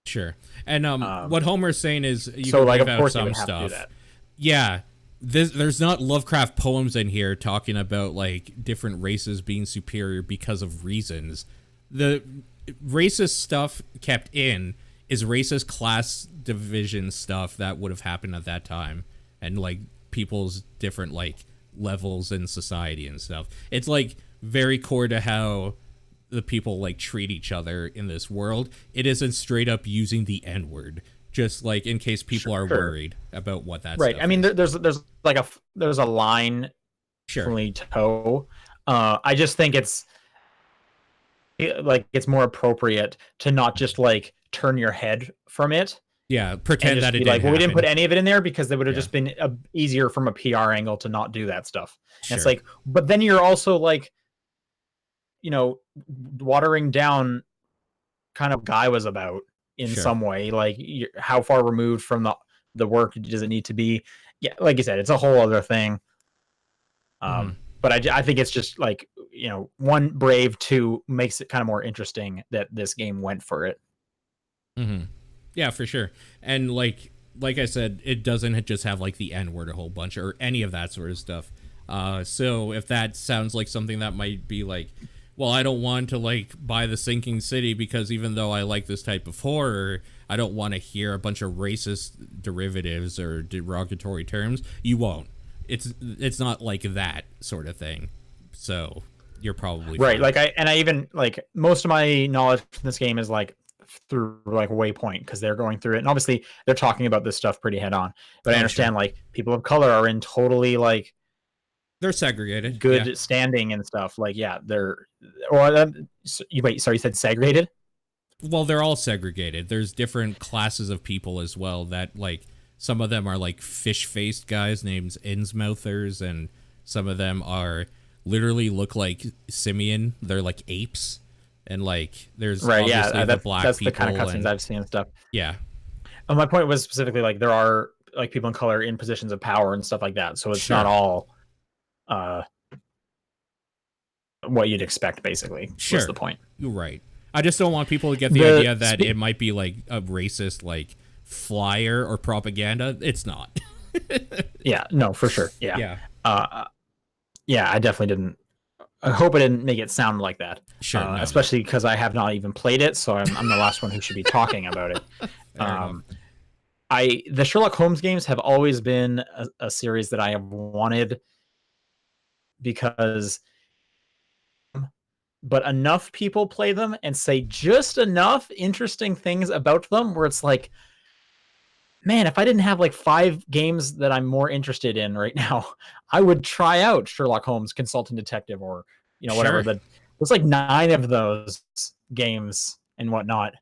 Sure. And Um, what Homer's saying is you so can like leave of out course they some would have to do stuff. that. Yeah. There's not Lovecraft poems in here talking about like different races being superior because of reasons. The racist stuff kept in is racist class division stuff that would have happened at that time, and like people's different like levels in society and stuff. It's like very core to how the people like treat each other in this world. It isn't straight up using the N word, just like in case people are Sure. worried about what that Right. stuff I mean, is. there's like there's a line Sure. definitely toe. I just think like it's more appropriate to not just like turn your head from it Yeah, and pretend just that it be didn't like, well, we didn't put happen. any of it in there because it would have Yeah, just been easier from a PR angle to not do that stuff. And it's sure. like, but then you're also like, you know, watering down kind of Guy was about in Sure. some way. Like, how far removed from the work does it need to be? Yeah, like I said, it's a whole other thing. Hmm. But I think it's just like, you know, one brave, two makes it kind of more interesting that this game went for it. Hmm. Yeah, for sure. And like I said, it doesn't just have like the N word a whole bunch or any of that sort of stuff. So if that sounds like something that might be like, well, I don't want to like buy The Sinking City because even though I like this type of horror, I don't want to hear a bunch of racist derivatives or derogatory terms. You won't. It's not like that sort of thing. So you're probably Right. fine. Like I even like most of my knowledge from this game is like through like Waypoint because they're going through it. And obviously they're talking about this stuff pretty head on. But I Oh, sure. understand like people of color are in totally like They're segregated. Yeah. good standing and stuff. Like, yeah, they're or you wait, sorry, you said segregated? Well, they're all segregated. There's different classes of people as well that like some of them are like fish-faced guys named Innsmouthers, and some of them are literally look like simian. They're like apes, and like there's Right, yeah. obviously the black That's the kind of people cutscenes and I've seen and stuff. yeah, My point was specifically like there are like people in color in positions of power and stuff like that. So it's not sure, all uh what you'd expect basically was the sure, point. you're right. I just don't want people to get the The idea that it might be like a racist like flyer or propaganda. It's not. Yeah, no, for sure. Yeah. Yeah, Uh yeah, I definitely didn't. I hope I didn't make it sound like that. sure, no, no, Especially because I have not even played it, so I'm the last one who should be talking about it. fair enough. Um the Sherlock Holmes games have always been a series that I have wanted because but enough people play them and say just enough interesting things about them where it's like, man, if I didn't have like 5 games that I'm more interested in right now, I would try out Sherlock Holmes Consultant Detective or, you know, whatever. Sure. There's like 9 of those games and whatnot.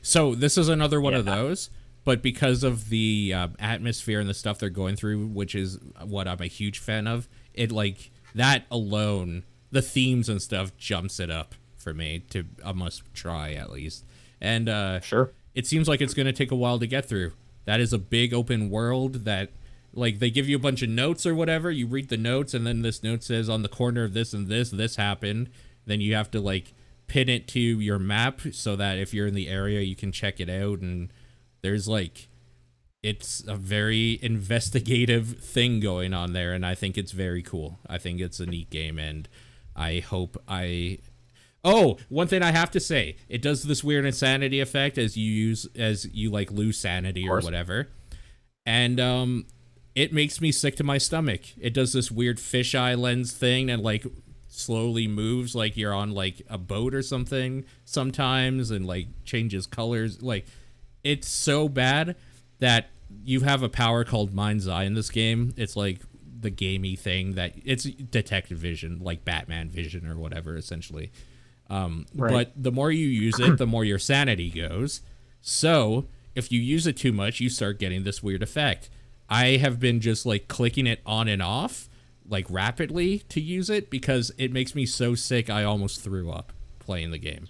So this is another one Yeah. of those, but because of the atmosphere and the stuff they're going through, which is what I'm a huge fan of, it like that alone, the themes and stuff jumps it up for me to a must try at least. And Sure. it seems like it's going to take a while to get through. That is a big open world that like they give you a bunch of notes or whatever, you read the notes and then this note says on the corner of this and this happened. Then you have to like pin it to your map so that if you're in the area you can check it out, and there's like it's a very investigative thing going on there, and I think it's very cool. I think it's a neat game, and I hope I Oh, one thing I have to say, it does this weird insanity effect as you like lose sanity or whatever. And it makes me sick to my stomach. It does this weird fisheye lens thing and like slowly moves like you're on like a boat or something sometimes, and like changes colors. Like it's so bad that you have a power called Mind's Eye in this game. It's like the gamey thing that it's detective vision, like Batman vision or whatever, essentially. Right. But the more you use it, the more your sanity goes. So if you use it too much, you start getting this weird effect. I have been just like clicking it on and off like rapidly to use it because it makes me so sick I almost threw up playing the game.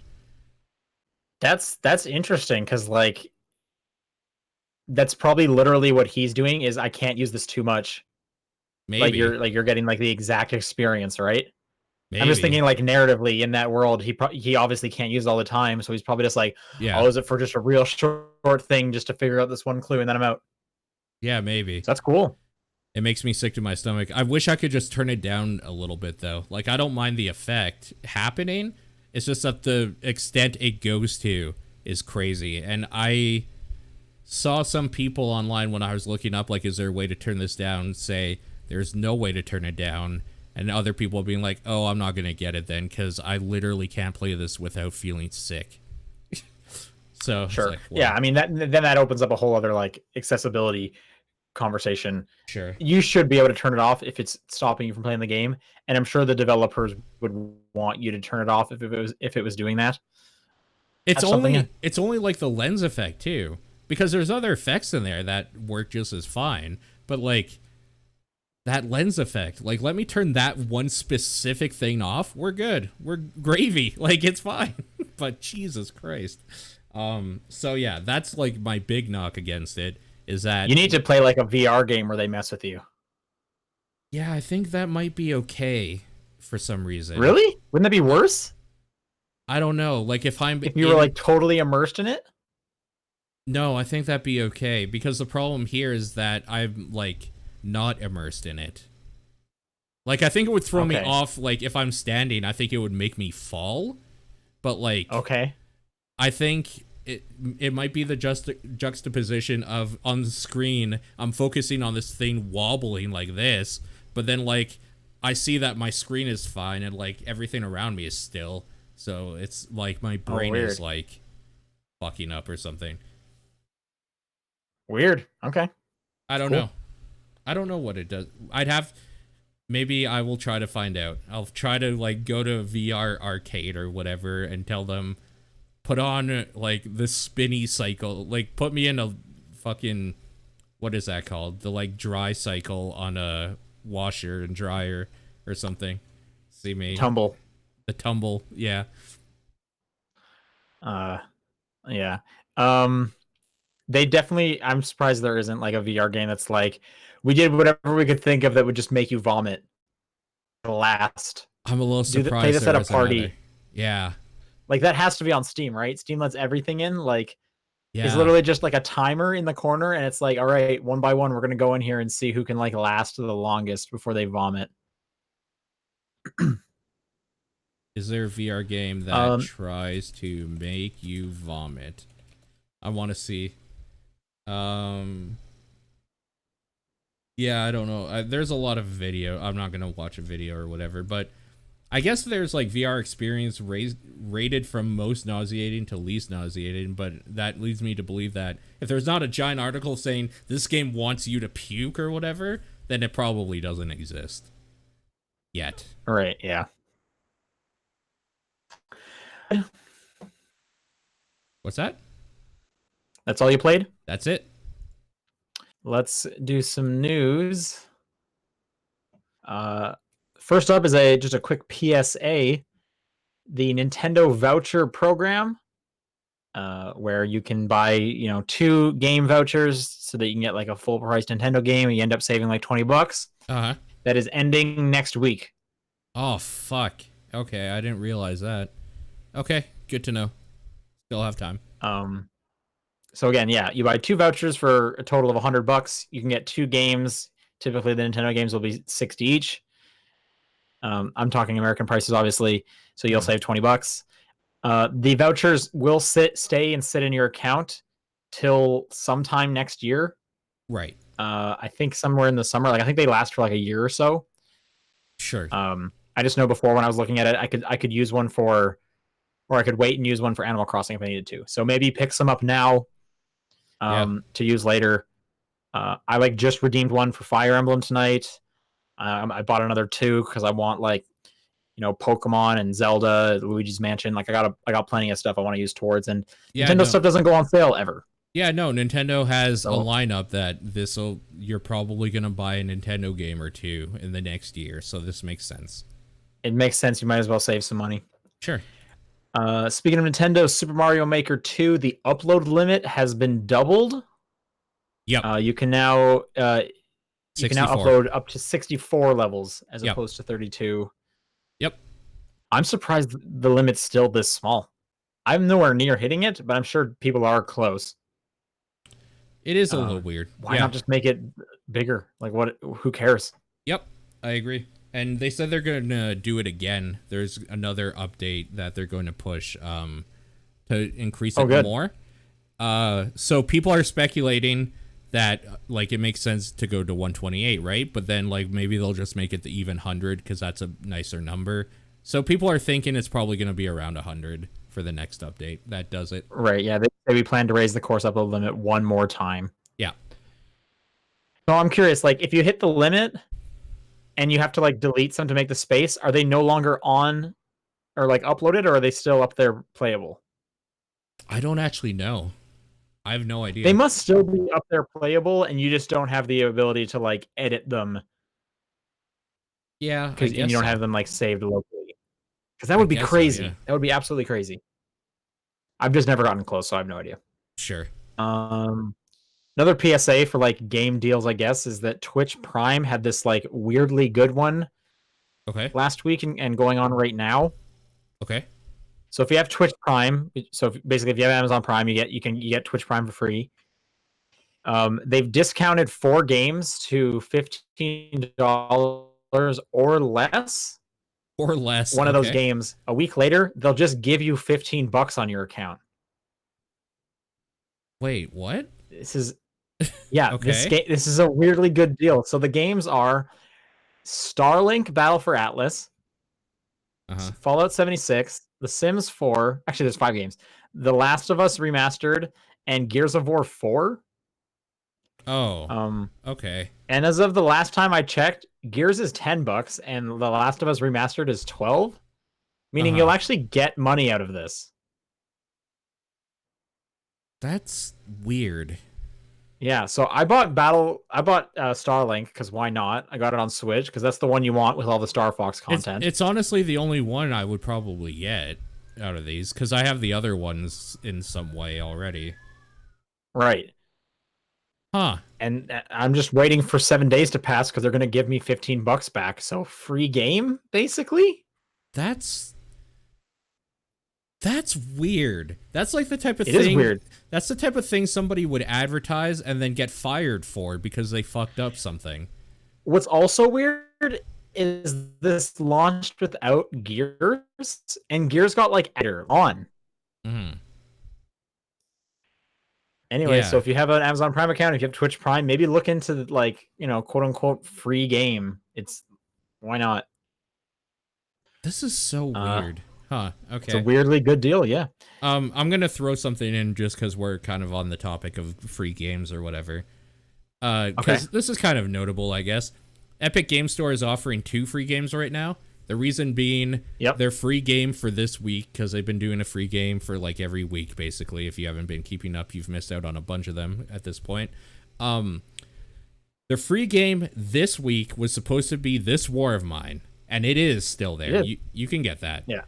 That's interesting because like that's probably literally what he's doing. Is I can't use this too much. Maybe. Like you're getting like the exact experience, right? I'm just Maybe. thinking like narratively in that world, he obviously can't use it all the time, so he's probably just like, Yeah. oh, is it for just a real short thing just to figure out this one clue and then I'm out. Yeah, maybe. So that's cool. It makes me sick to my stomach. I wish I could just turn it down a little bit, though. Like, I don't mind the effect happening. It's just that the extent it goes to is crazy. And I saw some people online when I was looking up, like, is there a way to turn this down? Say, there's no way to turn it down. And other people being like, oh, I'm not going to get it then because I literally can't play this without feeling sick. So, Sure. like, well, Yeah, I mean, that opens up a whole other like accessibility conversation. sure. You should be able to turn it off if it's stopping you from playing the game, and I'm sure the developers would want you to turn it off if it was doing that. It's That's something. it's only like the lens effect too, because there's other effects in there that work just as fine. But like that lens effect, like let me turn that one specific thing off. We're good. We're gravy. Like it's fine. But Jesus Christ. So yeah, that's like my big knock against it is that You need to play like a VR game where they mess with you. yeah, I think that might be okay for some reason. Really? Wouldn't that be worse I don't know. Like if I'm if you were like totally immersed in it? No, I think that'd be okay because the problem here is that I'm like not immersed in it. Like I think it would throw me off like if I'm standing, I think it would make me fall. But like Okay. I think it might be the juxtaposition of on the screen I'm focusing on this thing wobbling like this, but then like I see that my screen is fine and like everything around me is still. So it's like my brain is like fucking up or something. Weird. Okay. I don't know. I don't know what it does. Maybe I will try to find out. I'll try to like go to VR arcade or whatever and tell them put on like the spinny cycle, like put me in a fucking, what is that called? The like dry cycle on a washer and dryer or something. See me. Tumble. The tumble. Yeah. Yeah. They definitely, I'm surprised there isn't like a VR game that's like, we did whatever we could think of that would just make you vomit. Last. I'm a little surprised. Play this at a party. Yeah. Like that has to be on Steam, right? Steam lets everything in. Like, yeah. It's literally just like a timer in the corner, and it's like, all right, one by one, we're gonna go in here and see who can like last the longest before they vomit. Is there a VR game that tries to make you vomit? I want to see. Yeah, I don't know. There's a lot of video. I'm not gonna watch a video or whatever, but I guess there's like VR experience rated from most nauseating to least nauseating, but that leads me to believe that if there's not a giant article saying this game wants you to puke or whatever, then it probably doesn't exist yet. Right, yeah. What's that? That's all you played? That's it. Let's do some news. First up is just a quick PSA. The Nintendo voucher program, where you can buy, 2 game vouchers so that you can get like a full price Nintendo game and you end up saving like $20. Uh-huh. That is ending next week. Oh, fuck. Okay, I didn't realize that. Okay, good to know. Still have time. So again, yeah, you buy 2 vouchers for a total of $100. You can get 2 games. Typically, the Nintendo games will be $60 each. I'm talking American prices, obviously, so you'll save $20. The vouchers will stay in your account till sometime next year. Right. I think somewhere in the summer. Like I think they last for like a year or so. Sure. I just know before when I was looking at it, I could use one for, or I could wait and use one for Animal Crossing if I needed to. So maybe pick some up now, to use later. I like just redeemed one for Fire Emblem tonight. I bought another 2 because I want like, Pokemon and Zelda, Luigi's Mansion. Like I got plenty of stuff I want to use towards, and Nintendo stuff doesn't go on sale ever. Yeah, no, Nintendo has a lineup that you're probably gonna buy a Nintendo game or 2 in the next year, so this makes sense. It makes sense. You might as well save some money. Sure. Speaking of Nintendo, Super Mario Maker 2, the upload limit has been doubled. Yep. You can now 64. upload up to 64 levels as Yep. opposed to 32. Yep. I'm surprised the limit's still this small. I'm nowhere near hitting it, but I'm sure people are close. It is a little weird. Why not just make it bigger? Like, what? Who cares? Yep, I agree. And they said they're going to do it again. There's another update that they're going to push to increase it more. So people are speculating that like it makes sense to go to 128, right? But then like maybe they'll just make it the even 100 because that's a nicer number. So people are thinking it's probably going to be around 100 for the next update. That does it. Right, yeah. They say we plan to raise the course upload limit one more time. Yeah. So I'm curious, like, if you hit the limit and you have to, like, delete some to make the space, are they no longer on or, like, uploaded, or are they still up there playable? I don't actually know. I have no idea. They must still be up there playable, and you just don't have the ability to, like, edit them. Yeah, And you don't have them, like, saved locally. Because that would be crazy. Yeah. That would be absolutely crazy. I've just never gotten close, so I have no idea. Sure. Another PSA for like game deals, I guess, is that Twitch Prime had this like weirdly good one last week and going on right now. Okay. So if you have Twitch Prime, so basically if you have Amazon Prime, you get Twitch Prime for free. They've discounted 4 games to $15 or less. Or less. One of those games. A week later, they'll just give you $15 on your account. Wait, what? This is this is a weirdly good deal. So the games are Starlink Battle for Atlas, Fallout 76, The Sims 4. Actually, there's 5 games. The Last of Us Remastered and Gears of War 4. Oh. Okay. And as of the last time I checked, Gears is $10 and The Last of Us Remastered is 12, meaning you'll actually get money out of this. That's weird. Yeah, so I bought Starlink because why not? I got it on Switch because that's the one you want with all the Star Fox content. It's honestly the only one I would probably get out of these because I have the other ones in some way already. Right. Huh. And I'm just waiting for 7 days to pass because they're going to give me $15 back. So free game, basically? That's weird. That's like the type of thing. It is weird. That's the type of thing somebody would advertise and then get fired for because they fucked up something. What's also weird is this launched without Gears, and Gears got like editor on. Anyway, so if you have an Amazon Prime account, if you have Twitch Prime, maybe look into like, quote unquote free game. Why not? This is so weird. Huh. Okay. It's a weirdly good deal, yeah. I'm gonna throw something in just because we're kind of on the topic of free games or whatever. Because this is kind of notable, I guess. Epic Game Store is offering 2 free games right now. The reason being, their free game for this week, because they've been doing a free game for like every week, basically. If you haven't been keeping up, you've missed out on a bunch of them at this point. Their free game this week was supposed to be This War of Mine, and it is still there. You can get that. Yeah.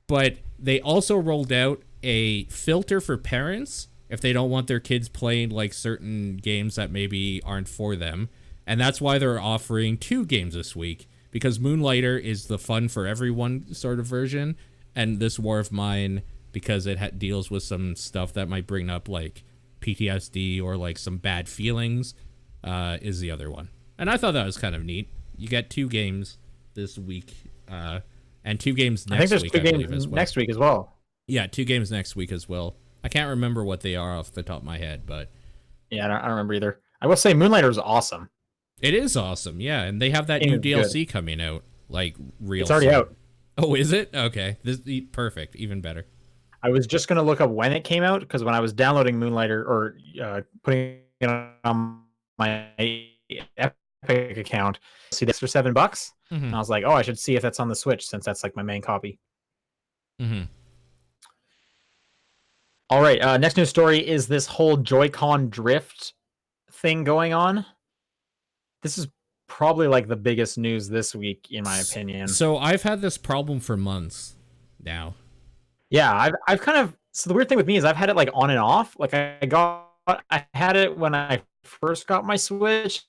But they also rolled out a filter for parents if they don't want their kids playing like certain games that maybe aren't for them. And that's why they're offering 2 games this week, because Moonlighter is the fun for everyone sort of version, and This War of Mine, because it deals with some stuff that might bring up like PTSD or like some bad feelings, is the other one. And I thought that was kind of neat. You get 2 games this week, and 2 games next week. I think there's 2 games next week as well. Yeah, 2 games next week as well. I can't remember what they are off the top of my head, but yeah, I don't remember either. I will say Moonlighter is awesome. It is awesome, yeah, and they have that new DLC coming out, like real. It's already out. Oh, is it? Okay, perfect, even better. I was just gonna look up when it came out because when I was downloading Moonlighter or putting it on my Epic account, see this for $7, and I was like, oh, I should see if that's on the Switch since that's like my main copy. All right, next news story is this whole Joy-Con drift thing going on. This is probably like the biggest news this week, in my opinion. So I've had this problem for months now. Yeah, I've kind of. So the weird thing with me is I've had it like on and off. Like I had it when I first got my Switch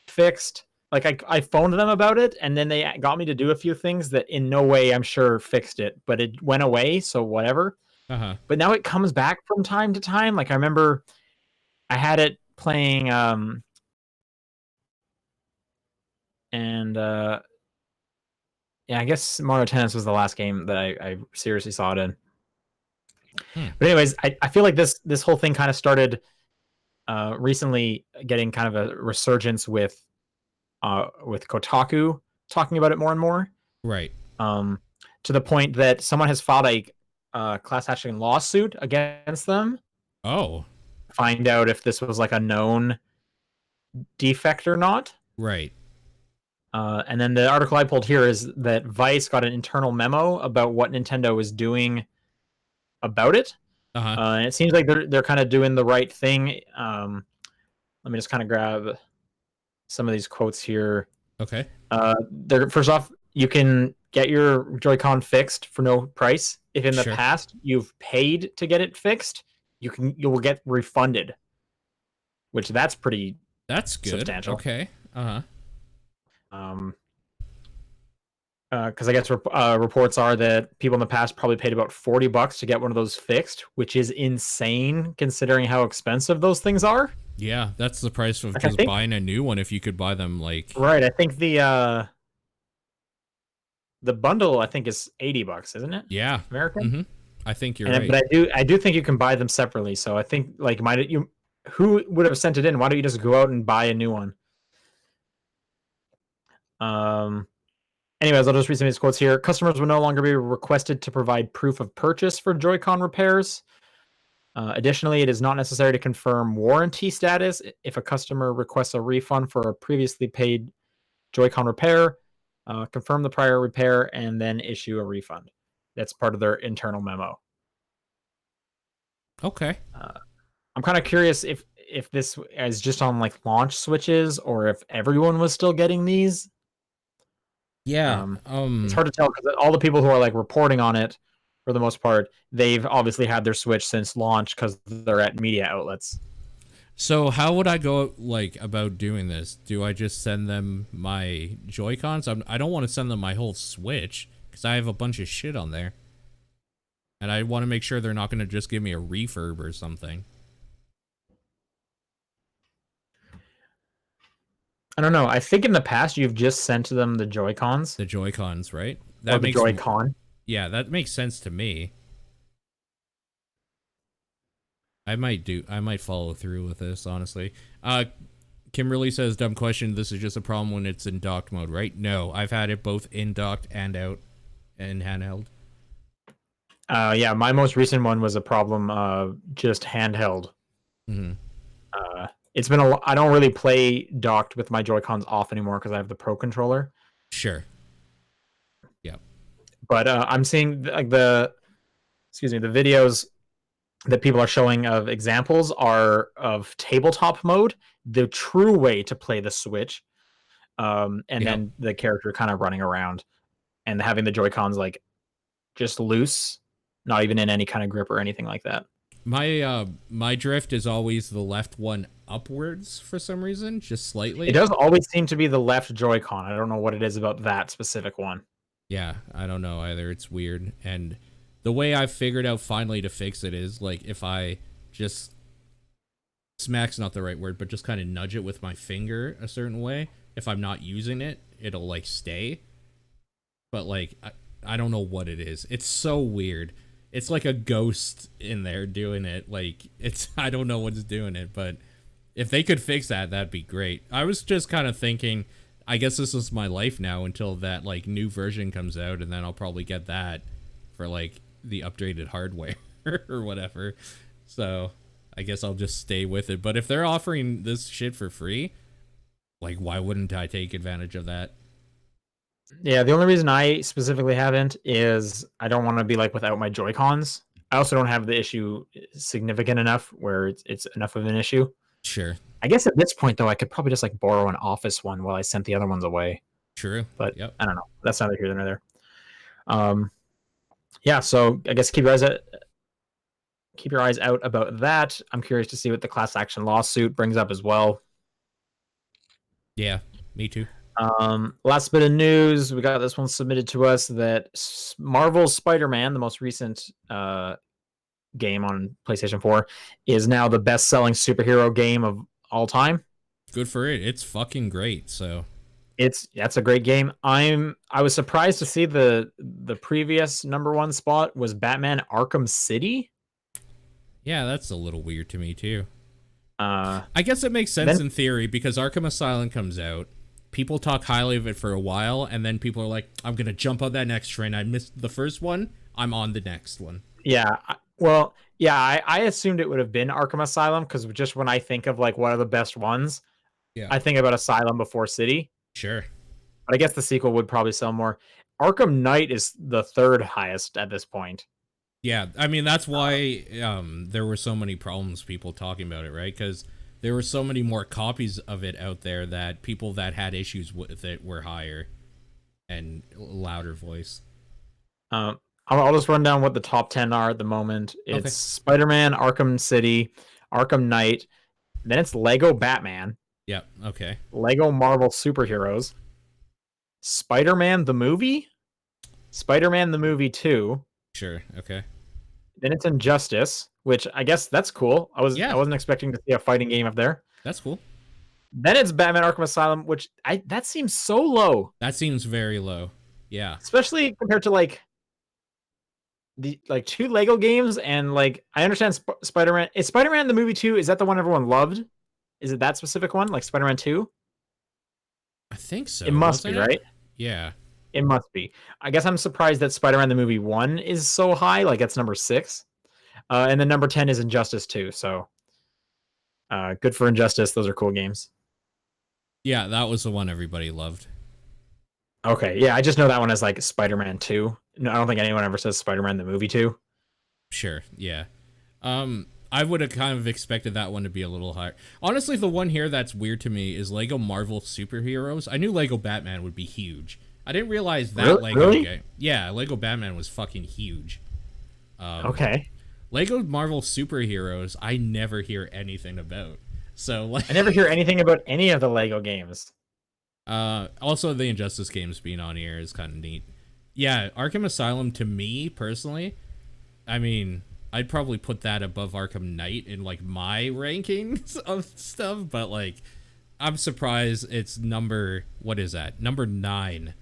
fixed. Like I phoned them about it, and then they got me to do a few things that in no way I'm sure fixed it, but it went away, so whatever. Uh-huh. But now it comes back from time to time. Like I remember I had it playing and yeah, I guess Mario Tennis was the last game that I seriously saw it in. But anyways, I feel like this whole thing kind of started recently getting kind of a resurgence with Kotaku talking about it more and more. Right. To the point that someone has filed a class action lawsuit against them. Oh. Find out if this was like a known defect or not. Right. And then the article I pulled here is that Vice got an internal memo about what Nintendo was doing about it. Uh-huh. And it seems like they're kind of doing the right thing. Let me just kind of grab some of these quotes here. Okay. First off, you can get your Joy-Con fixed for no price. If in the past you've paid to get it fixed, you will get refunded, which that's pretty. That's good. Substantial. Okay. Uh-huh. Because I guess reports are that people in the past probably paid about $40 to get one of those fixed, which is insane considering how expensive those things are. Yeah, that's the price of just buying a new one if you could buy them like. Right, I think the bundle I think is $80, isn't it? Yeah, American. Mm-hmm. I think you're right. But I do think you can buy them separately. So I think like who would have sent it in? Why don't you just go out and buy a new one? Anyways, I'll just read some of these quotes here. Customers will no longer be requested to provide proof of purchase for Joy-Con repairs. Additionally, it is not necessary to confirm warranty status if a customer requests a refund for a previously paid Joy-Con repair. Confirm the prior repair and then issue a refund. That's part of their internal memo. Okay. I'm kind of curious if this is just on like launch Switches or if everyone was still getting these. Yeah. It's hard to tell because all the people who are like reporting on it, for the most part, they've obviously had their Switch since launch because they're at media outlets. So how would I go like about doing this? Do I just send them my Joy-Cons? I don't want to send them my whole Switch because I have a bunch of shit on there. And I want to make sure they're not going to just give me a refurb or something. I don't know. I think in the past you've just sent them the Joy-Cons. The Joy-Cons, right? That makes Joy-Con. Yeah, that makes sense to me. I might follow through with this, honestly. Kimberly says, dumb question, this is just a problem when it's in docked mode, right? No, I've had it both in docked and out and handheld. Yeah, my most recent one was a problem just handheld. Mm-hmm. It's been I don't really play docked with my Joy-Cons off anymore because I have the Pro controller. Sure. Yeah. But I'm seeing like the videos that people are showing of examples are of tabletop mode, the true way to play the Switch, and then the character kind of running around and having the Joy-Cons like just loose, not even in any kind of grip or anything like that. My drift is always the left one upwards for some reason, just slightly. It does always seem to be the left Joy-Con. I don't know what it is about that specific one. Yeah, I don't know either. It's weird. And the way I've figured out finally to fix it is like if I just smack's not the right word, but just kind of nudge it with my finger a certain way. If I'm not using it, it'll like stay. But like I don't know what it is. It's so weird. It's like a ghost in there doing it. Like I don't know what's doing it, but if they could fix that, that'd be great. I was just kind of thinking, I guess this is my life now until that like new version comes out, and then I'll probably get that for like the updated hardware or whatever. So I guess I'll just stay with it. But if they're offering this shit for free, like why wouldn't I take advantage of that? Yeah, the only reason I specifically haven't is I don't want to be like without my Joy-Cons. I also don't have the issue significant enough where it's enough of an issue. Sure. I guess at this point though, I could probably just like borrow an office one while I sent the other ones away. True. But yep. I don't know. That's neither here nor there. Yeah, so I guess keep your eyes keep your eyes out about that. I'm curious to see what the class action lawsuit brings up as well. Yeah, me too. Last bit of news, we got this one submitted to us that Marvel's Spider-Man, the most recent game on PlayStation 4, is now the best-selling superhero game of all time. Good for it. It's fucking great. So that's a great game. I was surprised to see the previous #1 spot was Batman Arkham City. Yeah, that's a little weird to me too. I guess it makes sense in theory because Arkham Asylum comes out. People talk highly of it for a while, and then people are like, I'm going to jump on that next train. I missed the first one. I'm on the next one. Yeah. Well, yeah, I assumed it would have been Arkham Asylum because just when I think of like what are the best ones, I think about Asylum before City. Sure. But I guess the sequel would probably sell more. Arkham Knight is the third highest at this point. Yeah, I mean, that's why there were so many problems people talking about it, right? Because there were so many more copies of it out there that people that had issues with it were higher and louder voice. I'll just run down what the top 10 are at the moment. It's Spider-Man, Arkham City, Arkham Knight, then it's Lego Batman. Yeah, okay. Lego Marvel Superheroes, Spider-Man the Movie, Spider-Man the Movie 2. Sure, okay. Then it's Injustice, which I guess that's cool. I wasn't expecting to see a fighting game up there. That's cool. Then it's Batman Arkham Asylum, which that seems so low. That seems very low. Yeah. Especially compared to like the two Lego games and like I understand Spider-Man. Is Spider-Man the Movie 2, is that the one everyone loved? Is it that specific one, like Spider-Man 2? I think so. It must be, right? Yeah. It must be. I guess I'm surprised that Spider-Man the Movie 1 is so high. Like, that's number 6. And then number 10 is Injustice 2. So, good for Injustice. Those are cool games. Yeah, that was the one everybody loved. Okay, yeah, I just know that one as, like, Spider-Man 2. No, I don't think anyone ever says Spider-Man the Movie 2. Sure, yeah. I would have kind of expected that one to be a little higher. Honestly, the one here that's weird to me is Lego Marvel Superheroes. I knew Lego Batman would be huge. I didn't realize that Lego game. Yeah, Lego Batman was fucking huge. Okay. Lego Marvel Superheroes, I never hear anything about. So like, I never hear anything about any of the Lego games. Also, the Injustice games being on here is kind of neat. Yeah, Arkham Asylum to me personally, I mean, I'd probably put that above Arkham Knight in like my rankings of stuff, but like, I'm surprised it's number 9.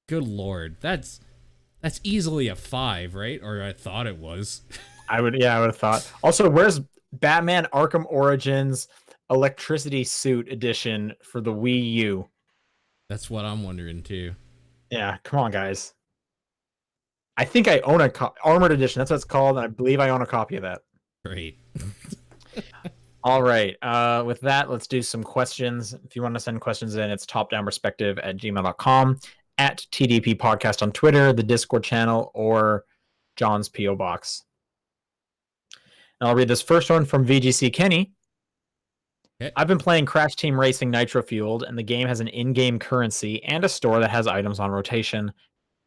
Good lord, that's easily a 5, right? Or I thought it was. I would have thought. Also, where's Batman Arkham Origins Electricity Suit Edition for the Wii U? That's what I'm wondering too. Yeah, come on, guys. I think I own Armored Edition. That's what it's called, and I believe I own a copy of that. Great. All right. With that, let's do some questions. If you want to send questions in, it's topdownperspective@gmail.com, at TDP Podcast on Twitter, the Discord channel, or John's P.O. Box. And I'll read this first one from VGC Kenny. Okay. I've been playing Crash Team Racing Nitro Fueled, and the game has an in-game currency and a store that has items on rotation,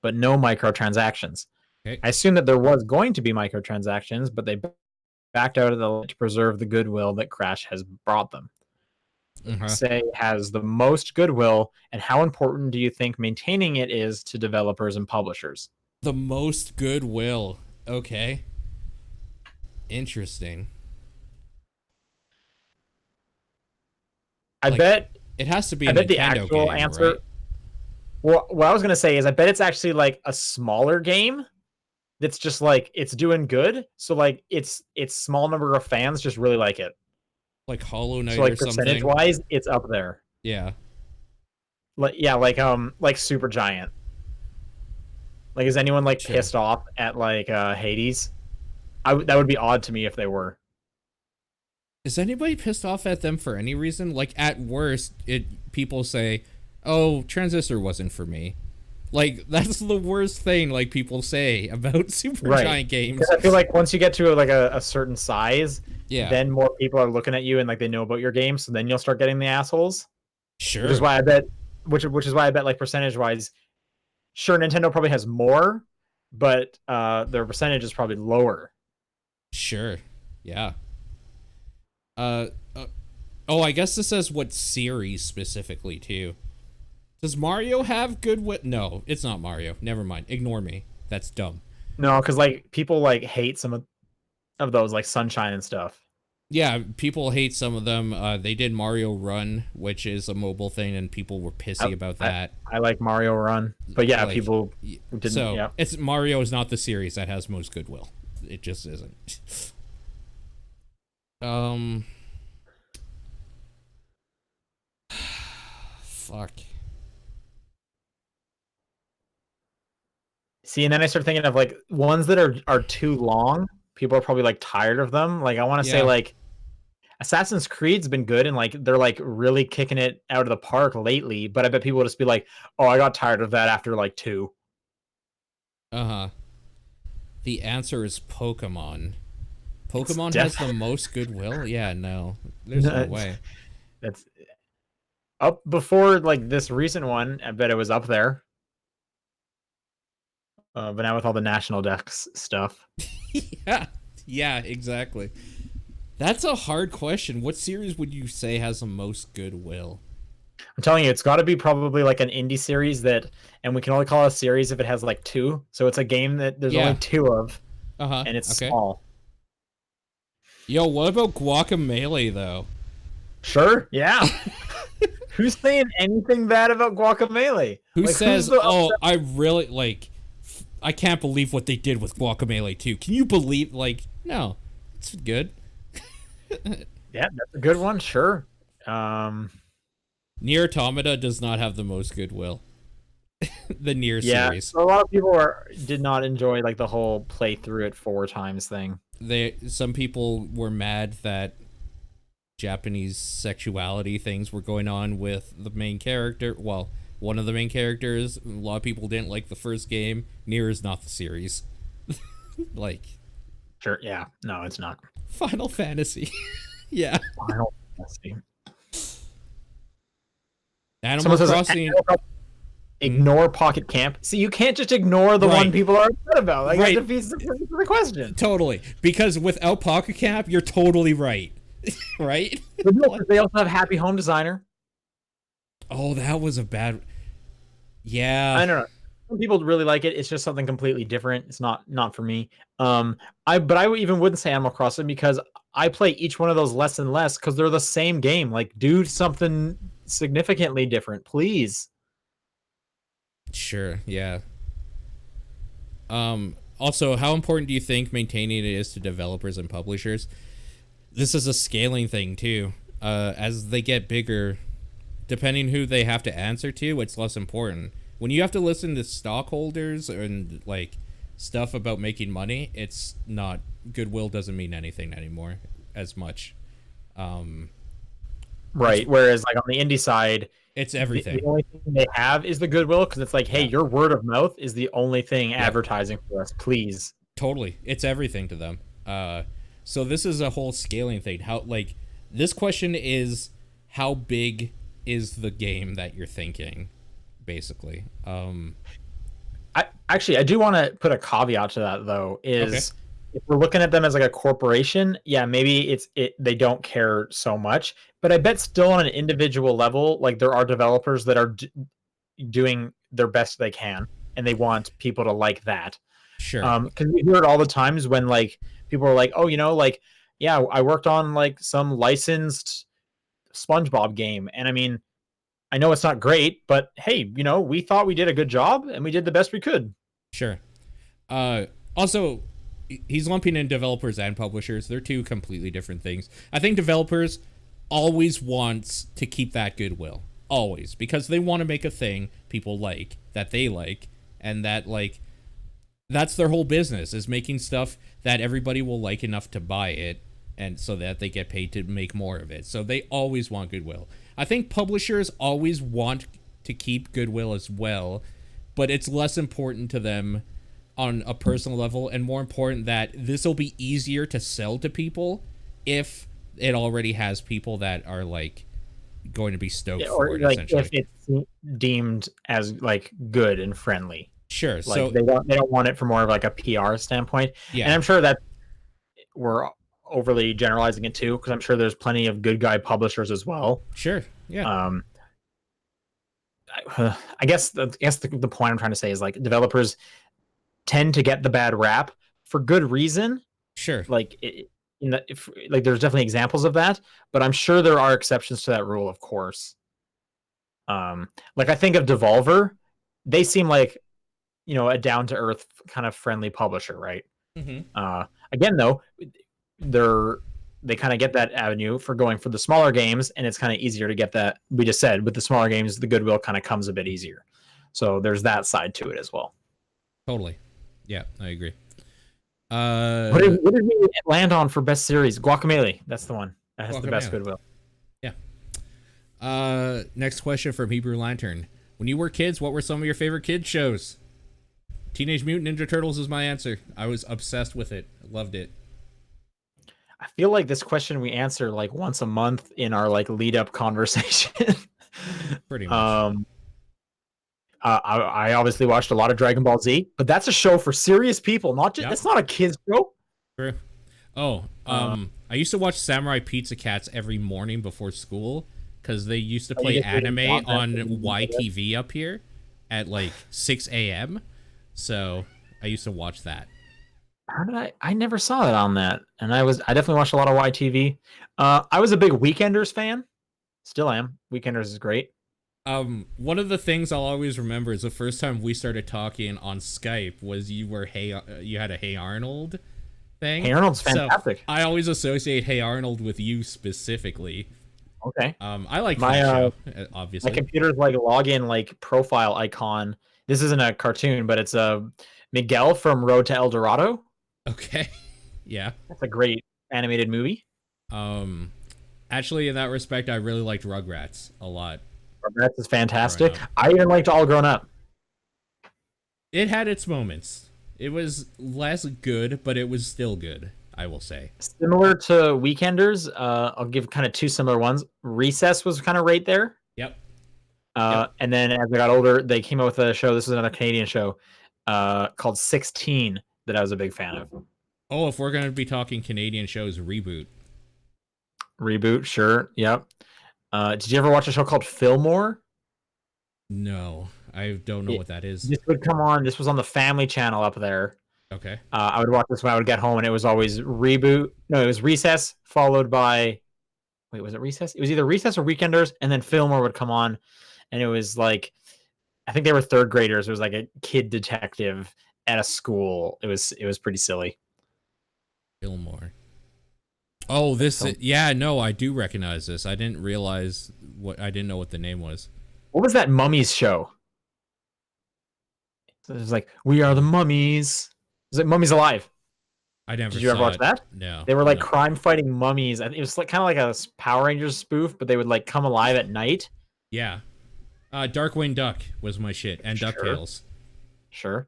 but no microtransactions. Okay. I assume that there was going to be microtransactions, but they backed out of the to preserve the goodwill that Crash has brought them. Say has the most goodwill, and how important do you think maintaining it is to developers and publishers? The most goodwill. Okay. Interesting. I bet it has to be. I bet the actual game, answer. Right? Well, what I was gonna say is I bet it's actually like a smaller game. That's just like it's doing good. So like it's small number of fans just really like it. Like Hollow Knight, so like or something. Percentage wise, it's up there. Yeah. Like Super Giant. Like, is anyone like pissed off at like Hades? That would be odd to me if they were. Is anybody pissed off at them for any reason? Like, at worst, people say, "Oh, Transistor wasn't for me." Like, that's the worst thing like people say about Super Giant games. I feel like once you get to like a certain size, then more people are looking at you and like they know about your game, so then you'll start getting the assholes. Sure. Which is why I bet like percentage wise, sure, Nintendo probably has more, but their percentage is probably lower. Sure. Yeah. Uh, uh oh, I guess this says what series specifically too. Does Mario have good wit? No, it's not Mario. Never mind. Ignore me. That's dumb. No, because like people like hate some of those like Sunshine and stuff. Yeah, people hate some of them. They did Mario Run, which is a mobile thing, and people were pissy about that. I like Mario Run, but yeah, Like, people didn't. so Yeah, it's Mario is not the series that has most goodwill. It just isn't. Um, fuck. see, and then I start thinking of like ones that are too long. People are probably like tired of them. Like I want to say Yeah. like Assassin's Creed's been good and like they're like really kicking it out of the park lately. But I bet people will just be like, "Oh, I got tired of that after like 2." Uh-huh. The answer is Pokemon. Pokemon It's has the most goodwill? Yeah, no. There's no way. That's up before like this recent one. I bet it was up there. But now with all the national dex stuff, Yeah. Yeah, exactly. That's a hard question. What series would you say has the most goodwill? I'm telling you, it's got to be probably like an indie series that, and we can only call it a series if it has like 2. So it's a game that there's Yeah. only 2 of, Uh-huh. and it's Okay. small. Yo, what about Guacamelee though? Sure, yeah. Who's saying anything bad about Guacamelee? Who Like, says, "Oh, I really like I can't believe what they did with Guacamelee 2." Can you believe like no. It's good. Yeah, that's a good one. Sure. Nier Automata does not have the most goodwill. The Nier Yeah. series. So a lot of people did not enjoy like the whole play through it 4 times thing. Some people were mad that Japanese sexuality things were going on with the main character. Well, one of the main characters. A lot of people didn't like the first game. Nier is not the series. Like Sure. Yeah. No, it's not. Final Fantasy. Yeah. Final Fantasy. Animal Someone says Crossing. ignore Pocket Camp. See, you can't just ignore the Right. one people are upset about. Like Right. that defeats the purpose of the question. Totally. Because without Pocket Camp, you're totally right. Right? But no, 'cause they also have Happy Home Designer. Oh, that was a bad. Yeah. I don't know. Some people really like it. It's just something completely different. It's not for me. I even wouldn't say Animal Crossing because I play each one of those less and less because they're the same game. Like, do something significantly different, please. Sure. Yeah. Also, how important do you think maintaining it is to developers and publishers? This is a scaling thing too. As they get bigger, depending who they have to answer to, it's less important. When you have to listen to stockholders and like stuff about making money, it's not goodwill doesn't mean anything anymore as much. Right. Whereas, like on the indie side, It's everything. the only thing they have is the goodwill because it's like, hey, your word of mouth is the only thing advertising for us, please. Totally. It's everything to them. So this is a whole scaling thing. How like this question is how big is the game that you're thinking, basically. I do want to put a caveat to that though, is if we're looking at them as like a corporation, yeah, maybe they don't care so much, but I bet still on an individual level, like there are developers that are doing their best they can, and they want people to like that. Sure. Because we hear it all the times when like people are like, oh, like, yeah, I worked on like some licensed SpongeBob game, and I mean, I know it's not great, but hey, we thought we did a good job and we did the best we could. Sure. Also, he's lumping in developers and publishers. They're two completely different things. I think developers always wants to keep that goodwill. Always. Because they want to make a thing people like, that they like, and that, like, that's their whole business, is making stuff that everybody will like enough to buy it, and so that they get paid to make more of it. So they always want goodwill. I think publishers always want to keep goodwill as well, but it's less important to them on a personal level, and more important that this will be easier to sell to people if it already has people that are like going to be stoked for it, like essentially. if it's deemed as like good and friendly. Sure. Like So they don't want it from more of like a PR standpoint. yeah. And I'm sure that we're overly generalizing it too, because I'm sure there's plenty of good guy publishers as well. Sure. Yeah. I guess the point I'm trying to say is like developers tend to get the bad rap for good reason. Sure. Like like there's definitely examples of that, but I'm sure there are exceptions to that rule, of course. Like I think of Devolver, they seem like, you know, a down to earth kind of friendly publisher, right? Again, though, they kind of get that avenue for going for the smaller games, and it's kind of easier to get that. We just said with the smaller games, the goodwill kind of comes a bit easier. So there's that side to it as well. Totally. Yeah, I agree. What did we land on for best series? Guacamelee. That's the one that has the best goodwill. Yeah. Next question from Hebrew Lantern. When you were kids, what were some of your favorite kids shows? Teenage Mutant Ninja Turtles is my answer. I was obsessed with it. I loved it. I feel like this question we answer like once a month in our like lead up conversation. Pretty much. I obviously watched a lot of Dragon Ball Z, but that's a show for serious people. Not just it's not a kids show. True. Oh, I used to watch Samurai Pizza Cats every morning before school because they used to play anime on YTV up here at like 6 a.m. So I used to watch that. How did I never saw it on that. And I definitely watched a lot of YTV. I was a big Weekenders fan. Still am. Weekenders is great. One of the things I'll always remember is the first time we started talking on Skype was you had a Hey Arnold thing. Hey Arnold's fantastic. So I always associate Hey Arnold with you specifically. Okay. I like my show, obviously. My computer's like login like profile icon. This isn't a cartoon, but it's Miguel from Road to El Dorado. Okay. Yeah. That's a great animated movie. Actually, in that respect, I really liked Rugrats a lot. Rugrats is fantastic. I even liked All Grown Up. It had its moments. It was less good, but it was still good, I will say. Similar to Weekenders, I'll give kind of two similar ones. Recess was kind of right there. Yep. And then as I got older, they came out with a show. This is another Canadian show called 16 that I was a big fan of. Oh, if we're going to be talking Canadian shows, Reboot. Reboot, sure. Yep. Did you ever watch a show called Fillmore? No, I don't know what that is. This would come on. This was on the Family Channel up there. Okay. I would watch this when I would get home, and it was always Reboot. No, it was Recess, followed by... Wait, was it Recess? It was either Recess or Weekenders, and then Fillmore would come on, and it was like... I think they were third graders. It was like a kid detective at a school. It was pretty silly. Fillmore. Oh, no, I do recognize this. I didn't know what the name was. What was that Mummies show? So it was like, we are the mummies. Is it Mummies Alive? Did you ever watch that? No. They were like crime-fighting mummies. It was like kind of like a Power Rangers spoof, but they would like come alive at night. Yeah. Darkwing Duck was my shit, and DuckTales. Sure.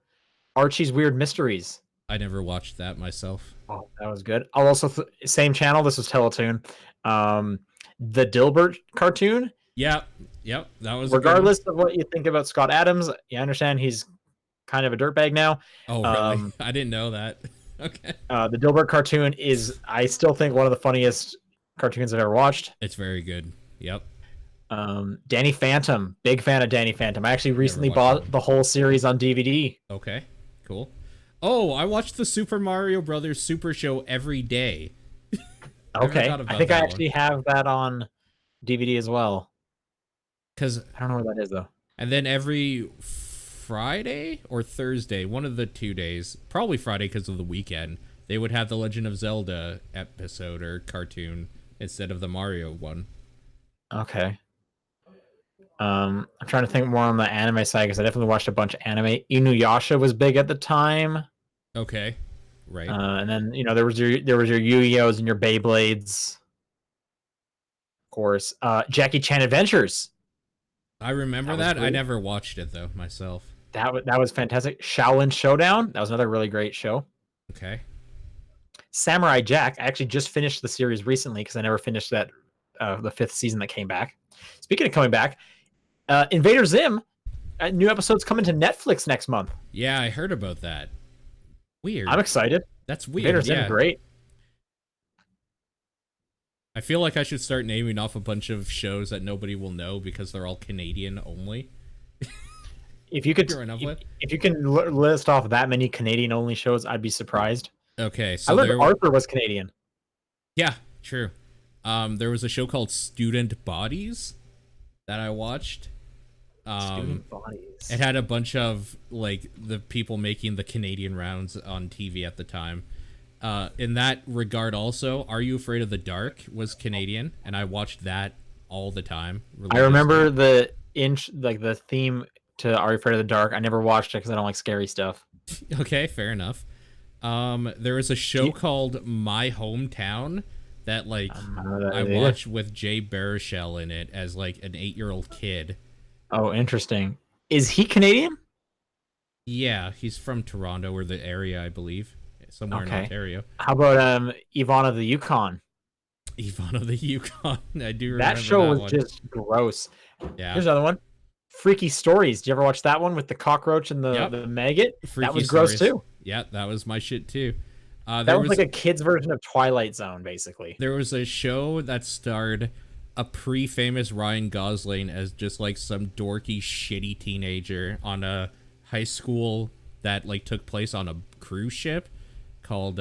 Archie's Weird Mysteries. I never watched that myself. Oh, that was good. I'll also same channel. This was Teletoon. The Dilbert cartoon. Yep. That was regardless of what you think about Scott Adams. You understand he's kind of a dirtbag now. Oh, really? I didn't know that. Okay. The Dilbert cartoon is, I still think, one of the funniest cartoons I've ever watched. It's very good. Yep. Danny Phantom. Big fan of Danny Phantom. I actually recently bought the whole series on DVD. Okay. Cool. Oh, I watched the Super Mario Brothers Super Show every day. Okay. I think I actually have that on DVD as well. Because I don't know where that is, though. And then every Friday or Thursday, one of the 2 days, probably Friday because of the weekend, they would have the Legend of Zelda episode or cartoon instead of the Mario one. Okay. I'm trying to think more on the anime side because I definitely watched a bunch of anime. Inuyasha was big at the time. Okay, right. And then there was your Yu-Gi-Ohs and your Beyblades. Of course, Jackie Chan Adventures. I remember that. I never watched it though myself. That was fantastic. Shaolin Showdown. That was another really great show. Okay. Samurai Jack. I actually just finished the series recently because I never finished that the 5th season that came back. Speaking of coming back. Invader Zim, new episodes coming to Netflix next month. Yeah, I heard about that. Weird. I'm excited. That's weird. Invader Zim, great. I feel like I should start naming off a bunch of shows that nobody will know because they're all Canadian only. If you could, Growing up with. if you can list off that many Canadian only shows, I'd be surprised. Okay, I so learned Arthur was Canadian. yeah, true. There was a show called Student Bodies that I watched. Student Bodies. It had a bunch of like the people making the Canadian rounds on TV at the time. In that regard, also, Are You Afraid of the Dark was Canadian, and I watched that all the time. I remember the the theme to Are You Afraid of the Dark. I never watched it because I don't like scary stuff. Okay, fair enough. There was a show called My Hometown that like I watched with Jay Baruchel in it as like an 8-year-old kid. Oh, interesting. Is he Canadian? Yeah, he's from Toronto or the area, I believe, somewhere in Ontario. How about Yvonne of the Yukon? Yvonne of the Yukon. I do remember that show was one. just gross. Yeah. Here's another one. Freaky Stories. Do you ever watch that one with the cockroach and the maggot? Freaky that was Stories. Gross too. Yeah, that was my shit too. That was like a kid's version of Twilight Zone, basically. There was a show that starred a pre-famous Ryan Gosling as just like some dorky, shitty teenager on a high school that like took place on a cruise ship called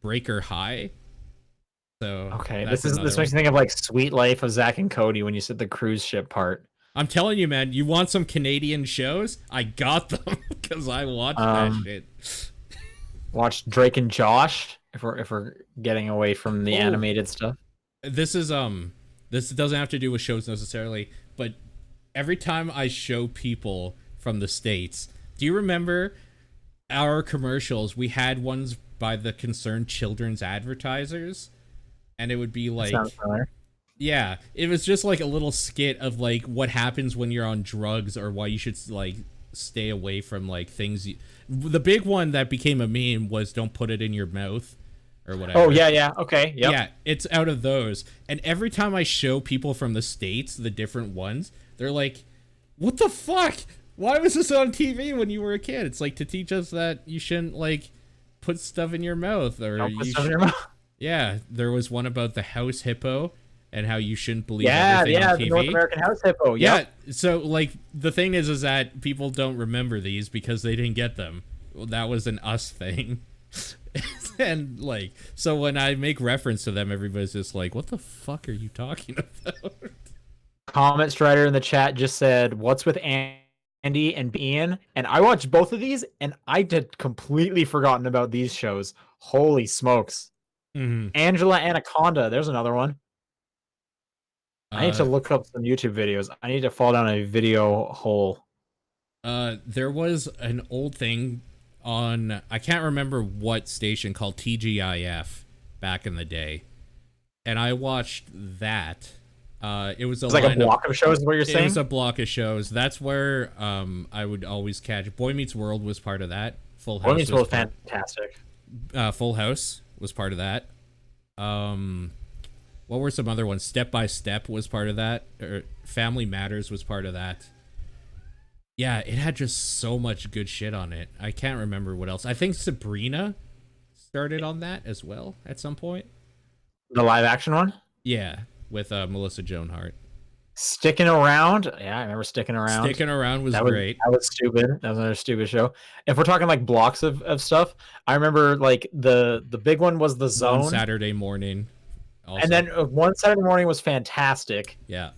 Breaker High. So okay, this makes me think of like Sweet Life of Zach and Cody when you said the cruise ship part. I'm telling you, man, you want some Canadian shows? I got them because I watched that shit. Watch Drake and Josh if we're getting away from the animated stuff. This is this doesn't have to do with shows necessarily, but every time I show people from the States, do you remember our commercials? We had ones by the Concerned Children's Advertisers, and it would be like, yeah, it was just like a little skit of like what happens when you're on drugs or why you should like stay away from like things. The big one that became a meme was "Don't put it in your mouth" or whatever. Oh yeah, okay, yep. Yeah, it's out of those. And every time I show people from the States the different ones, they're like, "What the fuck? Why was this on TV when you were a kid?" It's like to teach us that you shouldn't like put stuff in your mouth or you should... in your mouth. Yeah, there was one about the house hippo and how you shouldn't believe everything on TV. The North American house hippo. Yep. Yeah, so like the thing is that people don't remember these because they didn't get them. Well, that was an us thing. And like, so when I make reference to them, everybody's just like, "What the fuck are you talking about?" Comment Strider in the chat just said, "What's with Andy and Ian?" And I watched both of these, and I had completely forgotten about these shows. Holy smokes! Mm-hmm. Angela Anaconda. There's another one. I need to look up some YouTube videos. I need to fall down a video hole. There was an old thing on, I can't remember what station, called TGIF back in the day, and I watched that. It was like a block of shows. Is what you're saying? It was a block of shows. That's where I would always catch. Boy Meets World was part of that. Full House. Boy Meets World, fantastic. Full House was part of that. What were some other ones? Step by Step was part of that. Or Family Matters was part of that. Yeah, it had just so much good shit on it. I can't remember what else. I think Sabrina started on that as well at some point. The live action one? Yeah, with Melissa Joan Hart. Sticking Around? Yeah, I remember Sticking Around. Sticking Around was great. That was stupid. That was another stupid show. If we're talking like blocks of stuff, I remember like the big one was The Zone. One Saturday Morning. Also. And then One Saturday Morning was fantastic. Yeah.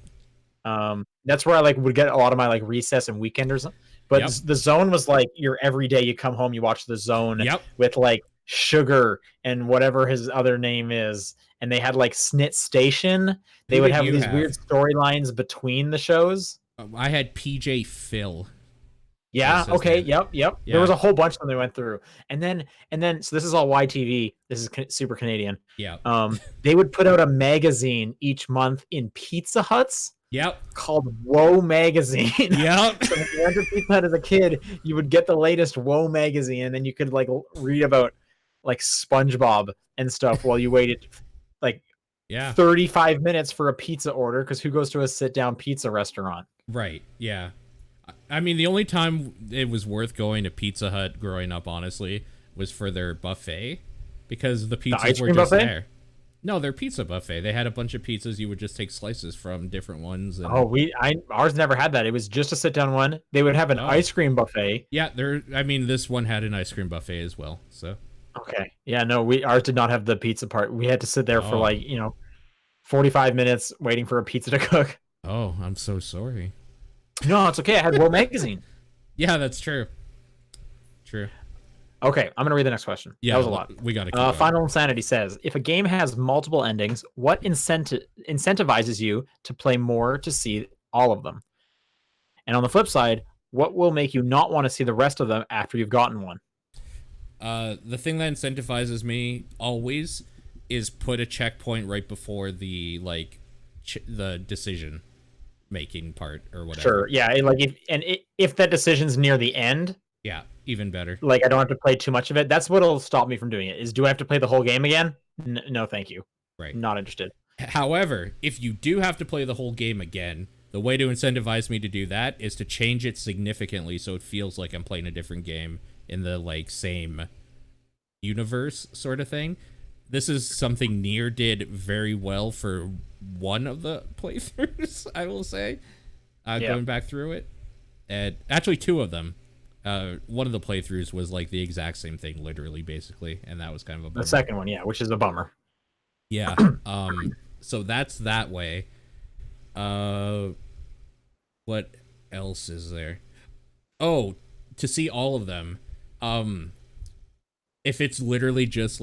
That's where I like would get a lot of my like recess and weekenders. But The Zone was like your everyday. You come home, you watch The Zone with like Sugar and whatever his other name is, and they had like Snit Station. They would have these weird storylines between the shows. I had PJ Phil. Yeah. Okay. Yep. Yeah. There was a whole bunch of them they went through, and then so this is all YTV. This is super Canadian. Yeah. They would put out a magazine each month in Pizza Huts. Yep. Called Whoa Magazine. Yep. So if you went to Pizza Hut as a kid, you would get the latest Whoa Magazine, and then you could like read about like SpongeBob and stuff while you waited like 35 minutes for a pizza order, because who goes to a sit-down pizza restaurant? Right. Yeah. I mean, the only time it was worth going to Pizza Hut growing up, honestly, was for their buffet, because the pizzas were just there. No, they're pizza buffet. They had a bunch of pizzas. You would just take slices from different ones. And Oh, ours never had that. It was just a sit down one. They would have an oh, ice cream buffet. yeah, there. I mean, this one had an ice cream buffet as well. So Okay. Yeah, no, ours did not have the pizza part. We had to sit there for oh, 45 minutes waiting for a pizza to cook. oh, I'm so sorry. No, it's okay. I had World Magazine. Yeah, that's true. True. Okay, I'm gonna read the next question. Yeah, that was a lot. We got to keep going. Final Insanity says, if a game has multiple endings, what incentivizes you to play more to see all of them? And on the flip side, what will make you not want to see the rest of them after you've gotten one? The thing that incentivizes me always is put a checkpoint right before the the decision making part or whatever. Sure. Yeah. If that decision's near the end, yeah, even better. Like I don't have to play too much of it. That's what'll stop me from doing it. Is do I have to play the whole game again? No, thank you. Right. Not interested. However, if you do have to play the whole game again, the way to incentivize me to do that is to change it significantly so it feels like I'm playing a different game in the same universe sort of thing. This is something Nier did very well for one of the playthroughs, I will say. Going back through it. And actually two of them. One of the playthroughs was the exact same thing, literally, basically, and that was kind of a bummer. The second one, yeah, which is a bummer. Yeah. So that's that way. What else is there? Oh, to see all of them. If it's literally just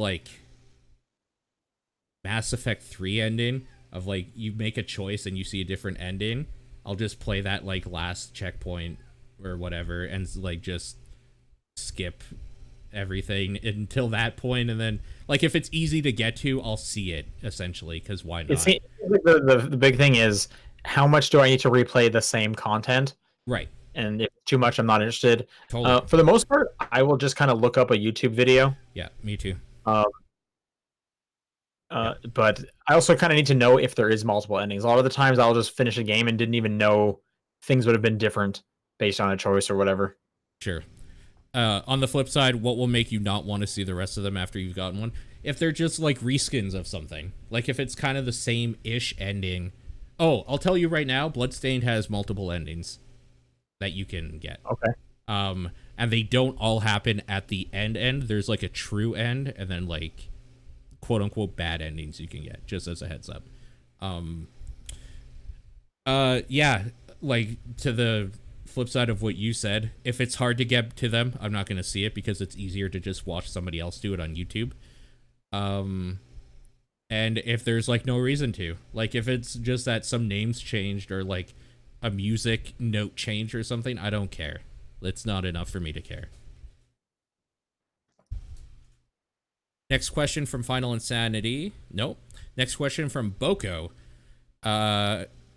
Mass Effect 3 ending of you make a choice and you see a different ending, I'll just play that last checkpoint or whatever and just skip everything until that point, and then if it's easy to get to, I'll see it essentially, because why not? The big thing is, how much do I need to replay the same content? Right. And if too much, I'm not interested. Totally. For the most part, I will just kind of look up a YouTube video. Yeah, me too. But I also kind of need to know if there is multiple endings. A lot of the times I'll just finish a game and didn't even know things would have been different based on a choice or whatever. Sure. On the flip side, what will make you not want to see the rest of them after you've gotten one? If they're just reskins of something. If it's kind of the same-ish ending. Oh, I'll tell you right now, Bloodstained has multiple endings that you can get. Okay. And they don't all happen at the end. There's a true end, and then quote-unquote bad endings you can get, just as a heads up. Yeah, to the flip side of what you said, if it's hard to get to them, I'm not going to see it because it's easier to just watch somebody else do it on YouTube. And if there's no reason to, if it's just that some names changed or a music note change or something, I don't care. It's not enough for me to care. Next question from Final Insanity. Nope. Next question from Boko.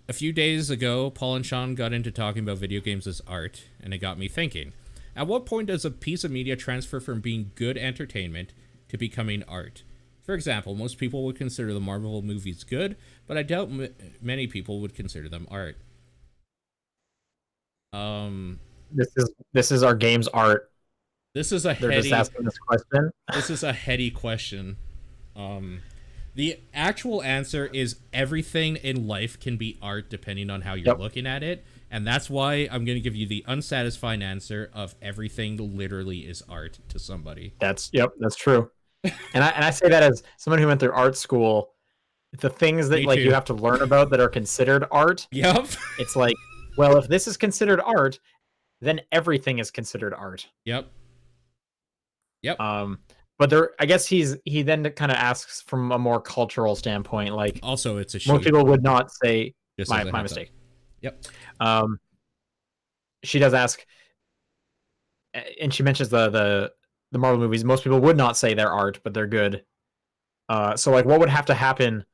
A few days ago, Paul and Sean got into talking about video games as art, and it got me thinking. At what point does a piece of media transfer from being good entertainment to becoming art? For example, most people would consider the Marvel movies good, but I doubt many people would consider them art. This is our game's art. This is a They're just asking this question. This is a heady question. The actual answer is everything in life can be art depending on how you're looking at it. And that's why I'm going to give you the unsatisfying answer of everything literally is art to somebody. That's true. and I say that as someone who went through art school. The things that you have to learn about that are considered art. Yep. It's well, if this is considered art, then everything is considered art. Yep. But I guess he then kind of asks from a more cultural standpoint. Also, it's a most people would not say just my mistake. Yep. She does ask, and she mentions the Marvel movies. Most people would not say they're art, but they're good. So what would have to happen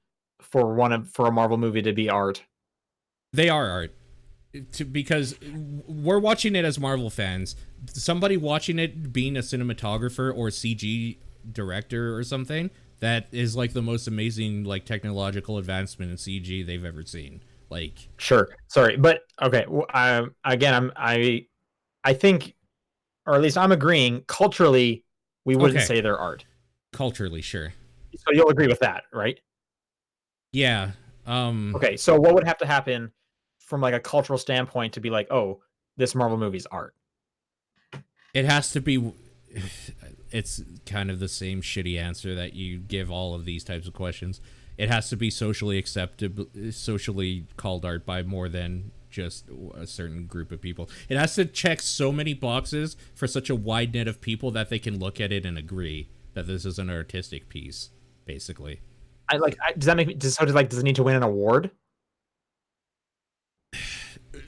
for a Marvel movie to be art? They are art. Because we're watching it as Marvel fans. Somebody watching it being a cinematographer or CG director or something, that is the most amazing technological advancement in CG they've ever seen. Sure, sorry, but okay. Again, I think, or at least I'm agreeing. Culturally, we wouldn't say they're art. Culturally, sure. So you'll agree with that, right? Yeah. Okay, so what would have to happen from like a cultural standpoint to be like, oh, this Marvel movie's art? It has to be. It's kind of the same shitty answer that you give all of these types of questions. It has to be socially acceptable, socially called art by more than just a certain group of people. It has to check so many boxes for such a wide net of people that they can look at it and agree that this is an artistic piece, basically. Does that make does so does, like does it need to win an award?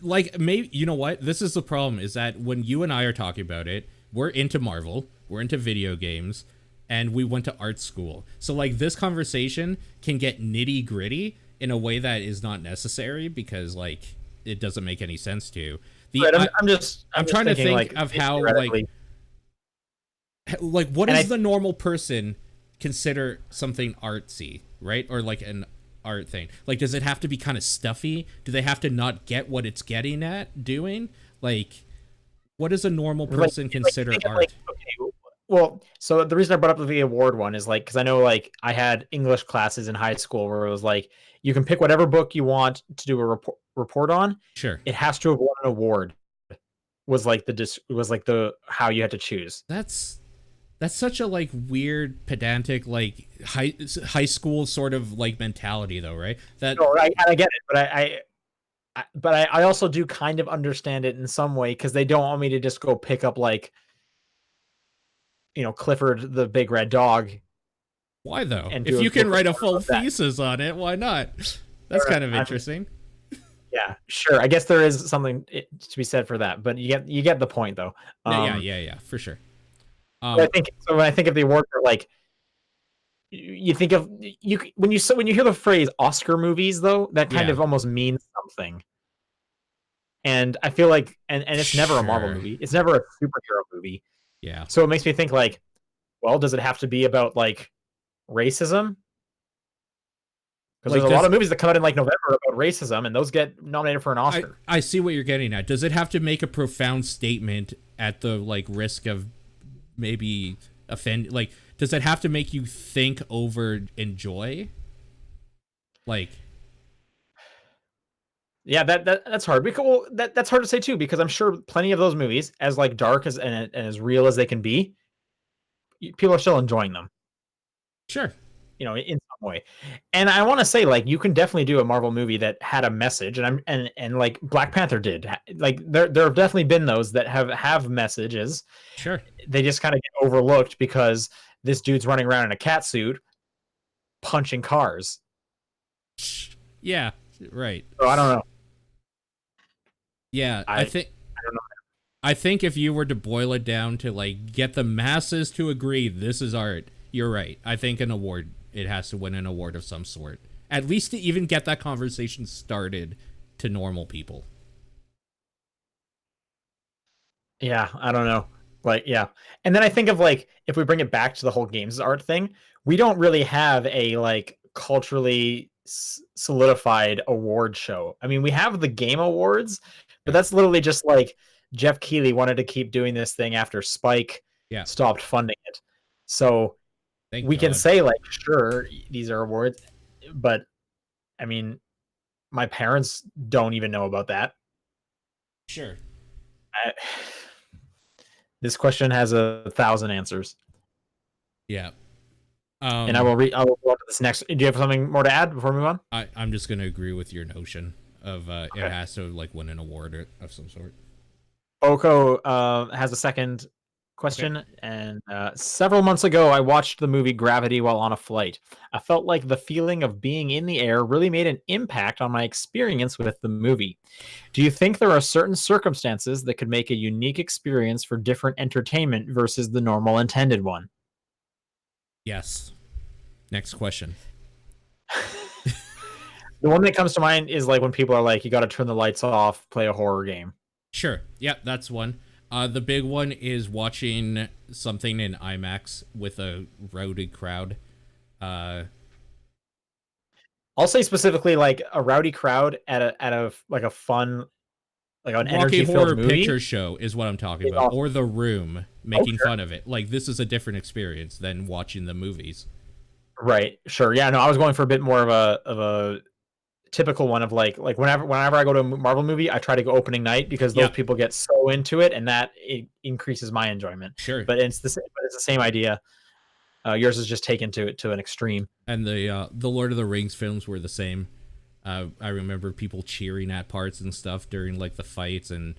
Like, maybe, you know what, this is the problem, is that when you and I are talking about it, we're into Marvel, we're into video games, and we went to art school, so like this conversation can get nitty gritty in a way that is not necessary, because like it doesn't make any sense to the Right, I'm I'm just trying to thinking think like of how theoretically. like what And does the normal person consider something artsy, right? Or like an art thing. Like, does it have to be kind of stuffy? Do they have to not get what it's getting at doing? Like, what does a normal person consider think of, art? like, okay, well, so the reason I brought up the award one is like because I know like I had English classes in high school where it was like you can pick whatever book you want to do a report on. Sure. It has to have won an award. Was like the how you had to choose. That's such a like weird pedantic like high school sort of like mentality though, right? That No, I get it, but I also do kind of understand it in some way because they don't want me to just go pick up like Clifford the Big Red Dog why though? and If do a you can book write a report full about that. thesis on it, why not? That's Or, kind of I mean, interesting. yeah, sure. I guess there is something to be said for that, but you get the point though. No, yeah, for sure. I think so. When I think of the award for like, you think of when you hear the phrase Oscar movies though, that kind Yeah. of almost means something. And I feel like, and it's never a Marvel Sure. movie. It's never a superhero movie. Yeah. So it makes me think like, well, does it have to be about like racism? Because Like, there's a lot does of movies that come out in like November about racism, and those get nominated for an I Oscar. I see what you're getting at. Does it have to make a profound statement at the like risk of maybe offend? Like, does it have to make you think over enjoy? Like, Yeah, that's hard. Because well, that's hard to say too, because I'm sure plenty of those movies, as like dark as and as real as they can be, people are still enjoying them. sure. In some way. And I want to say, like, you can definitely do a Marvel movie that had a message, and like Black Panther did. Like, there have definitely been those that have messages. Sure. They just kind of get overlooked because this dude's running around in a cat suit punching cars. Yeah. Right. So I don't know. Yeah. I I don't know. I think if you were to boil it down to like get the masses to agree this is art, you're right. I think an award, it has to win an award of some sort. At least to even get that conversation started to normal people. Yeah, I don't know. Like, yeah. And then I think of like if we bring it back to the whole games art thing, we don't really have a like culturally solidified award show. I mean, we have the Game Awards, but Yeah. that's literally just like Jeff Keighley wanted to keep doing this thing after Spike Yeah. stopped funding it. So Thank we can God. say like, sure, these are awards, but I mean, my parents don't even know about that. Sure. I, this question has 1,000 answers. Yeah. And I will go on to this next. Do you have something more to add before we move on? I'm just gonna agree with your notion of Okay. it has to like win an award of some sort. Oko has a second question, and several months ago, I watched the movie Gravity while on a flight. I felt like the feeling of being in the air really made an impact on my experience with the movie. Do you think there are certain circumstances that could make a unique experience for different entertainment versus the normal intended one? Yes. Next question. The one that comes to mind is like when people are like, you got to turn the lights off, play a horror game. Sure. Yeah, that's one. The big one is watching something in IMAX with a rowdy crowd. I'll say specifically like a rowdy crowd at a like a fun, like an Rocky energy Horror filled movie. Picture Show is what I'm talking Is about, awesome. or The Room, making sure. fun of it. Like, this is a different experience than watching the movies. Right. Sure. Yeah. No, I was going for a bit more of a typical one of like whenever I go to a Marvel movie, I try to go opening night because those Yeah, people get so into it, and that it increases my enjoyment. sure. But it's the same idea. Yours is just taken to an extreme. And the Lord of the Rings films were the same. I remember people cheering at parts and stuff during like the fights, and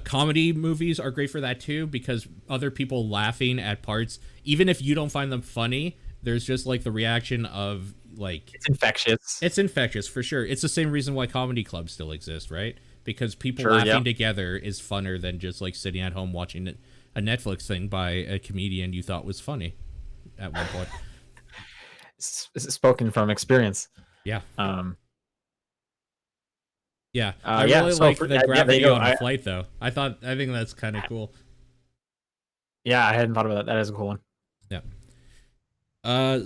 comedy movies are great for that too because other people laughing at parts, even if you don't find them funny, there's just like the reaction of like It's infectious. it's infectious for sure. It's the same reason why comedy clubs still exist, right? Because people Sure. laughing Yeah. together is funner than just like sitting at home watching a Netflix thing by a comedian you thought was funny at one point. Spoken from experience. Yeah. Um. Yeah, I Yeah. really So like the there you gravity go. on a flight, though. I think that's kind of cool. Yeah, I hadn't thought about that. That is a cool one. Yeah.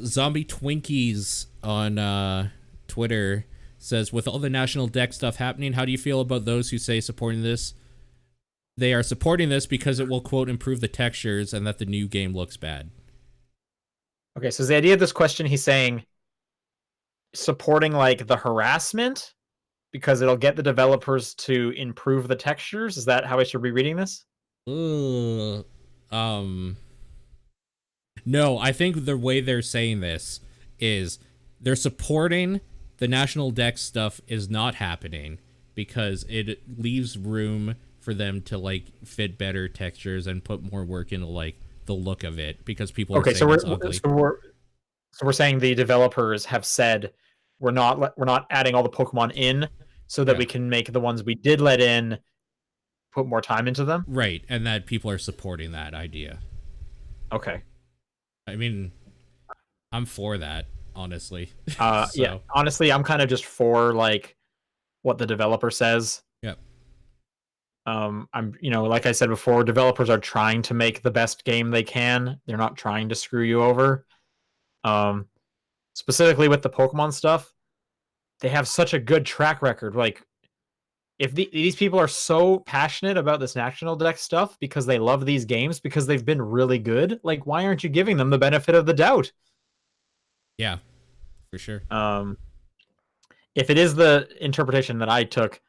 Zombie Twinkies on Twitter says, with all the national deck stuff happening, how do you feel about those who say supporting this? They are supporting this because it will, quote, improve the textures and that the new game looks bad. Okay, so the idea of this question, he's saying supporting like the harassment because it'll get the developers to improve the textures. Is that how I should be reading this? Ugh. No, I think the way they're saying this is they're supporting the national deck stuff is not happening because it leaves room for them to like fit better textures and put more work into like the look of it because people are Okay, saying it's ugly. So we're saying the developers have said we're not adding all the Pokemon in so that Yeah. we can make the ones we did let in put more time into them. Right, and that people are supporting that idea. Okay. I mean, I'm for that, honestly. Yeah. Honestly, I'm kind of just for like what the developer says. Yep. I'm like I said before, developers are trying to make the best game they can. They're not trying to screw you over. Specifically with the Pokemon stuff, they have such a good track record. Like, if these people are so passionate about this national deck stuff because they love these games because they've been really good, like, why aren't you giving them the benefit of the doubt? Yeah, for sure. If it is the interpretation that I took,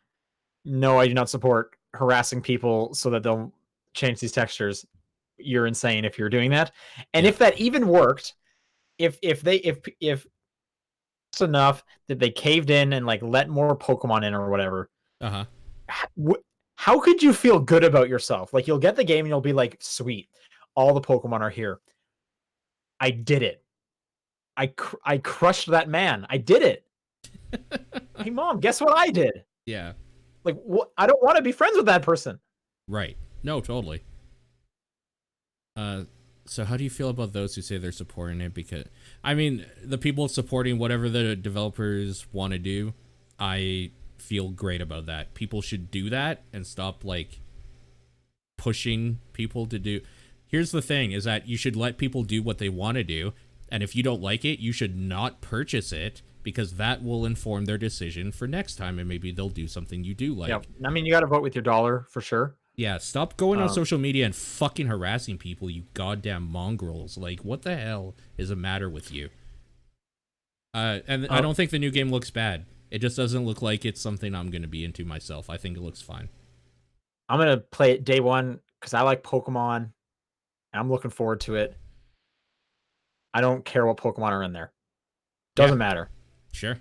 no, I do not support harassing people so that they'll change these textures. You're insane if you're doing that. And Yeah. if that even worked, if it's enough that they caved in and like let more Pokemon in or whatever, Uh-huh. how could you feel good about yourself? Like, you'll get the game and you'll be like, sweet, all the Pokemon are here. I did it. I crushed that man. I did it. Hey, mom, guess what I did? Yeah. Like, what? I don't want to be friends with that person. Right. No, totally. So how do you feel about those who say they're supporting it? Because, I mean, the people supporting whatever the developers want to do, I feel great about that. People should do that and stop, like, pushing people to do. Here's the thing, is that you should let people do what they want to do, and if you don't like it, you should not purchase it, because that will inform their decision for next time, and maybe they'll do something you do like. Yeah, I mean, you got to vote with your dollar for sure. Yeah, stop going on social media and fucking harassing people, you goddamn mongrels. Like, what the hell is the matter with you? And I don't think the new game looks bad. It just doesn't look like it's something I'm going to be into myself. I think it looks fine. I'm going to play it day one because I like Pokemon. I'm looking forward to it. I don't care what Pokemon are in there. Doesn't matter. Sure.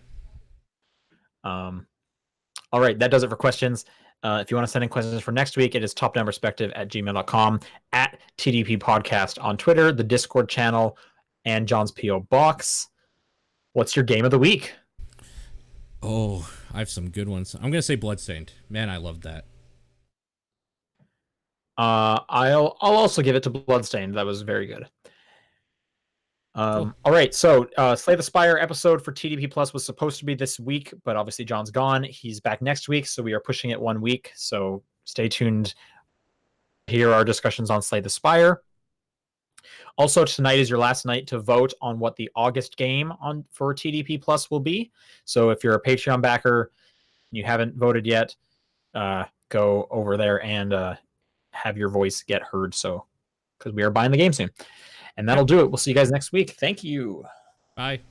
All right, that does it for questions. If you want to send in questions for next week, it is topdownperspective@gmail.com, at TDP Podcast on Twitter, the Discord channel, and John's P.O. Box. What's your game of the week? Oh, I have some good ones. I'm going to say Bloodstained. Man, I loved that. I'll also give it to Bloodstained. That was very good. Cool. All right, so Slay the Spire episode for TDP Plus was supposed to be this week, but obviously John's gone. He's back next week, so we are pushing it 1 week. So stay tuned. Here are discussions on Slay the Spire. Also, tonight is your last night to vote on what the August game for TDP Plus will be. So if you're a Patreon backer and you haven't voted yet, go over there and have your voice get heard. So, because we are buying the game soon. And that'll do it. We'll see you guys next week. Thank you. Bye.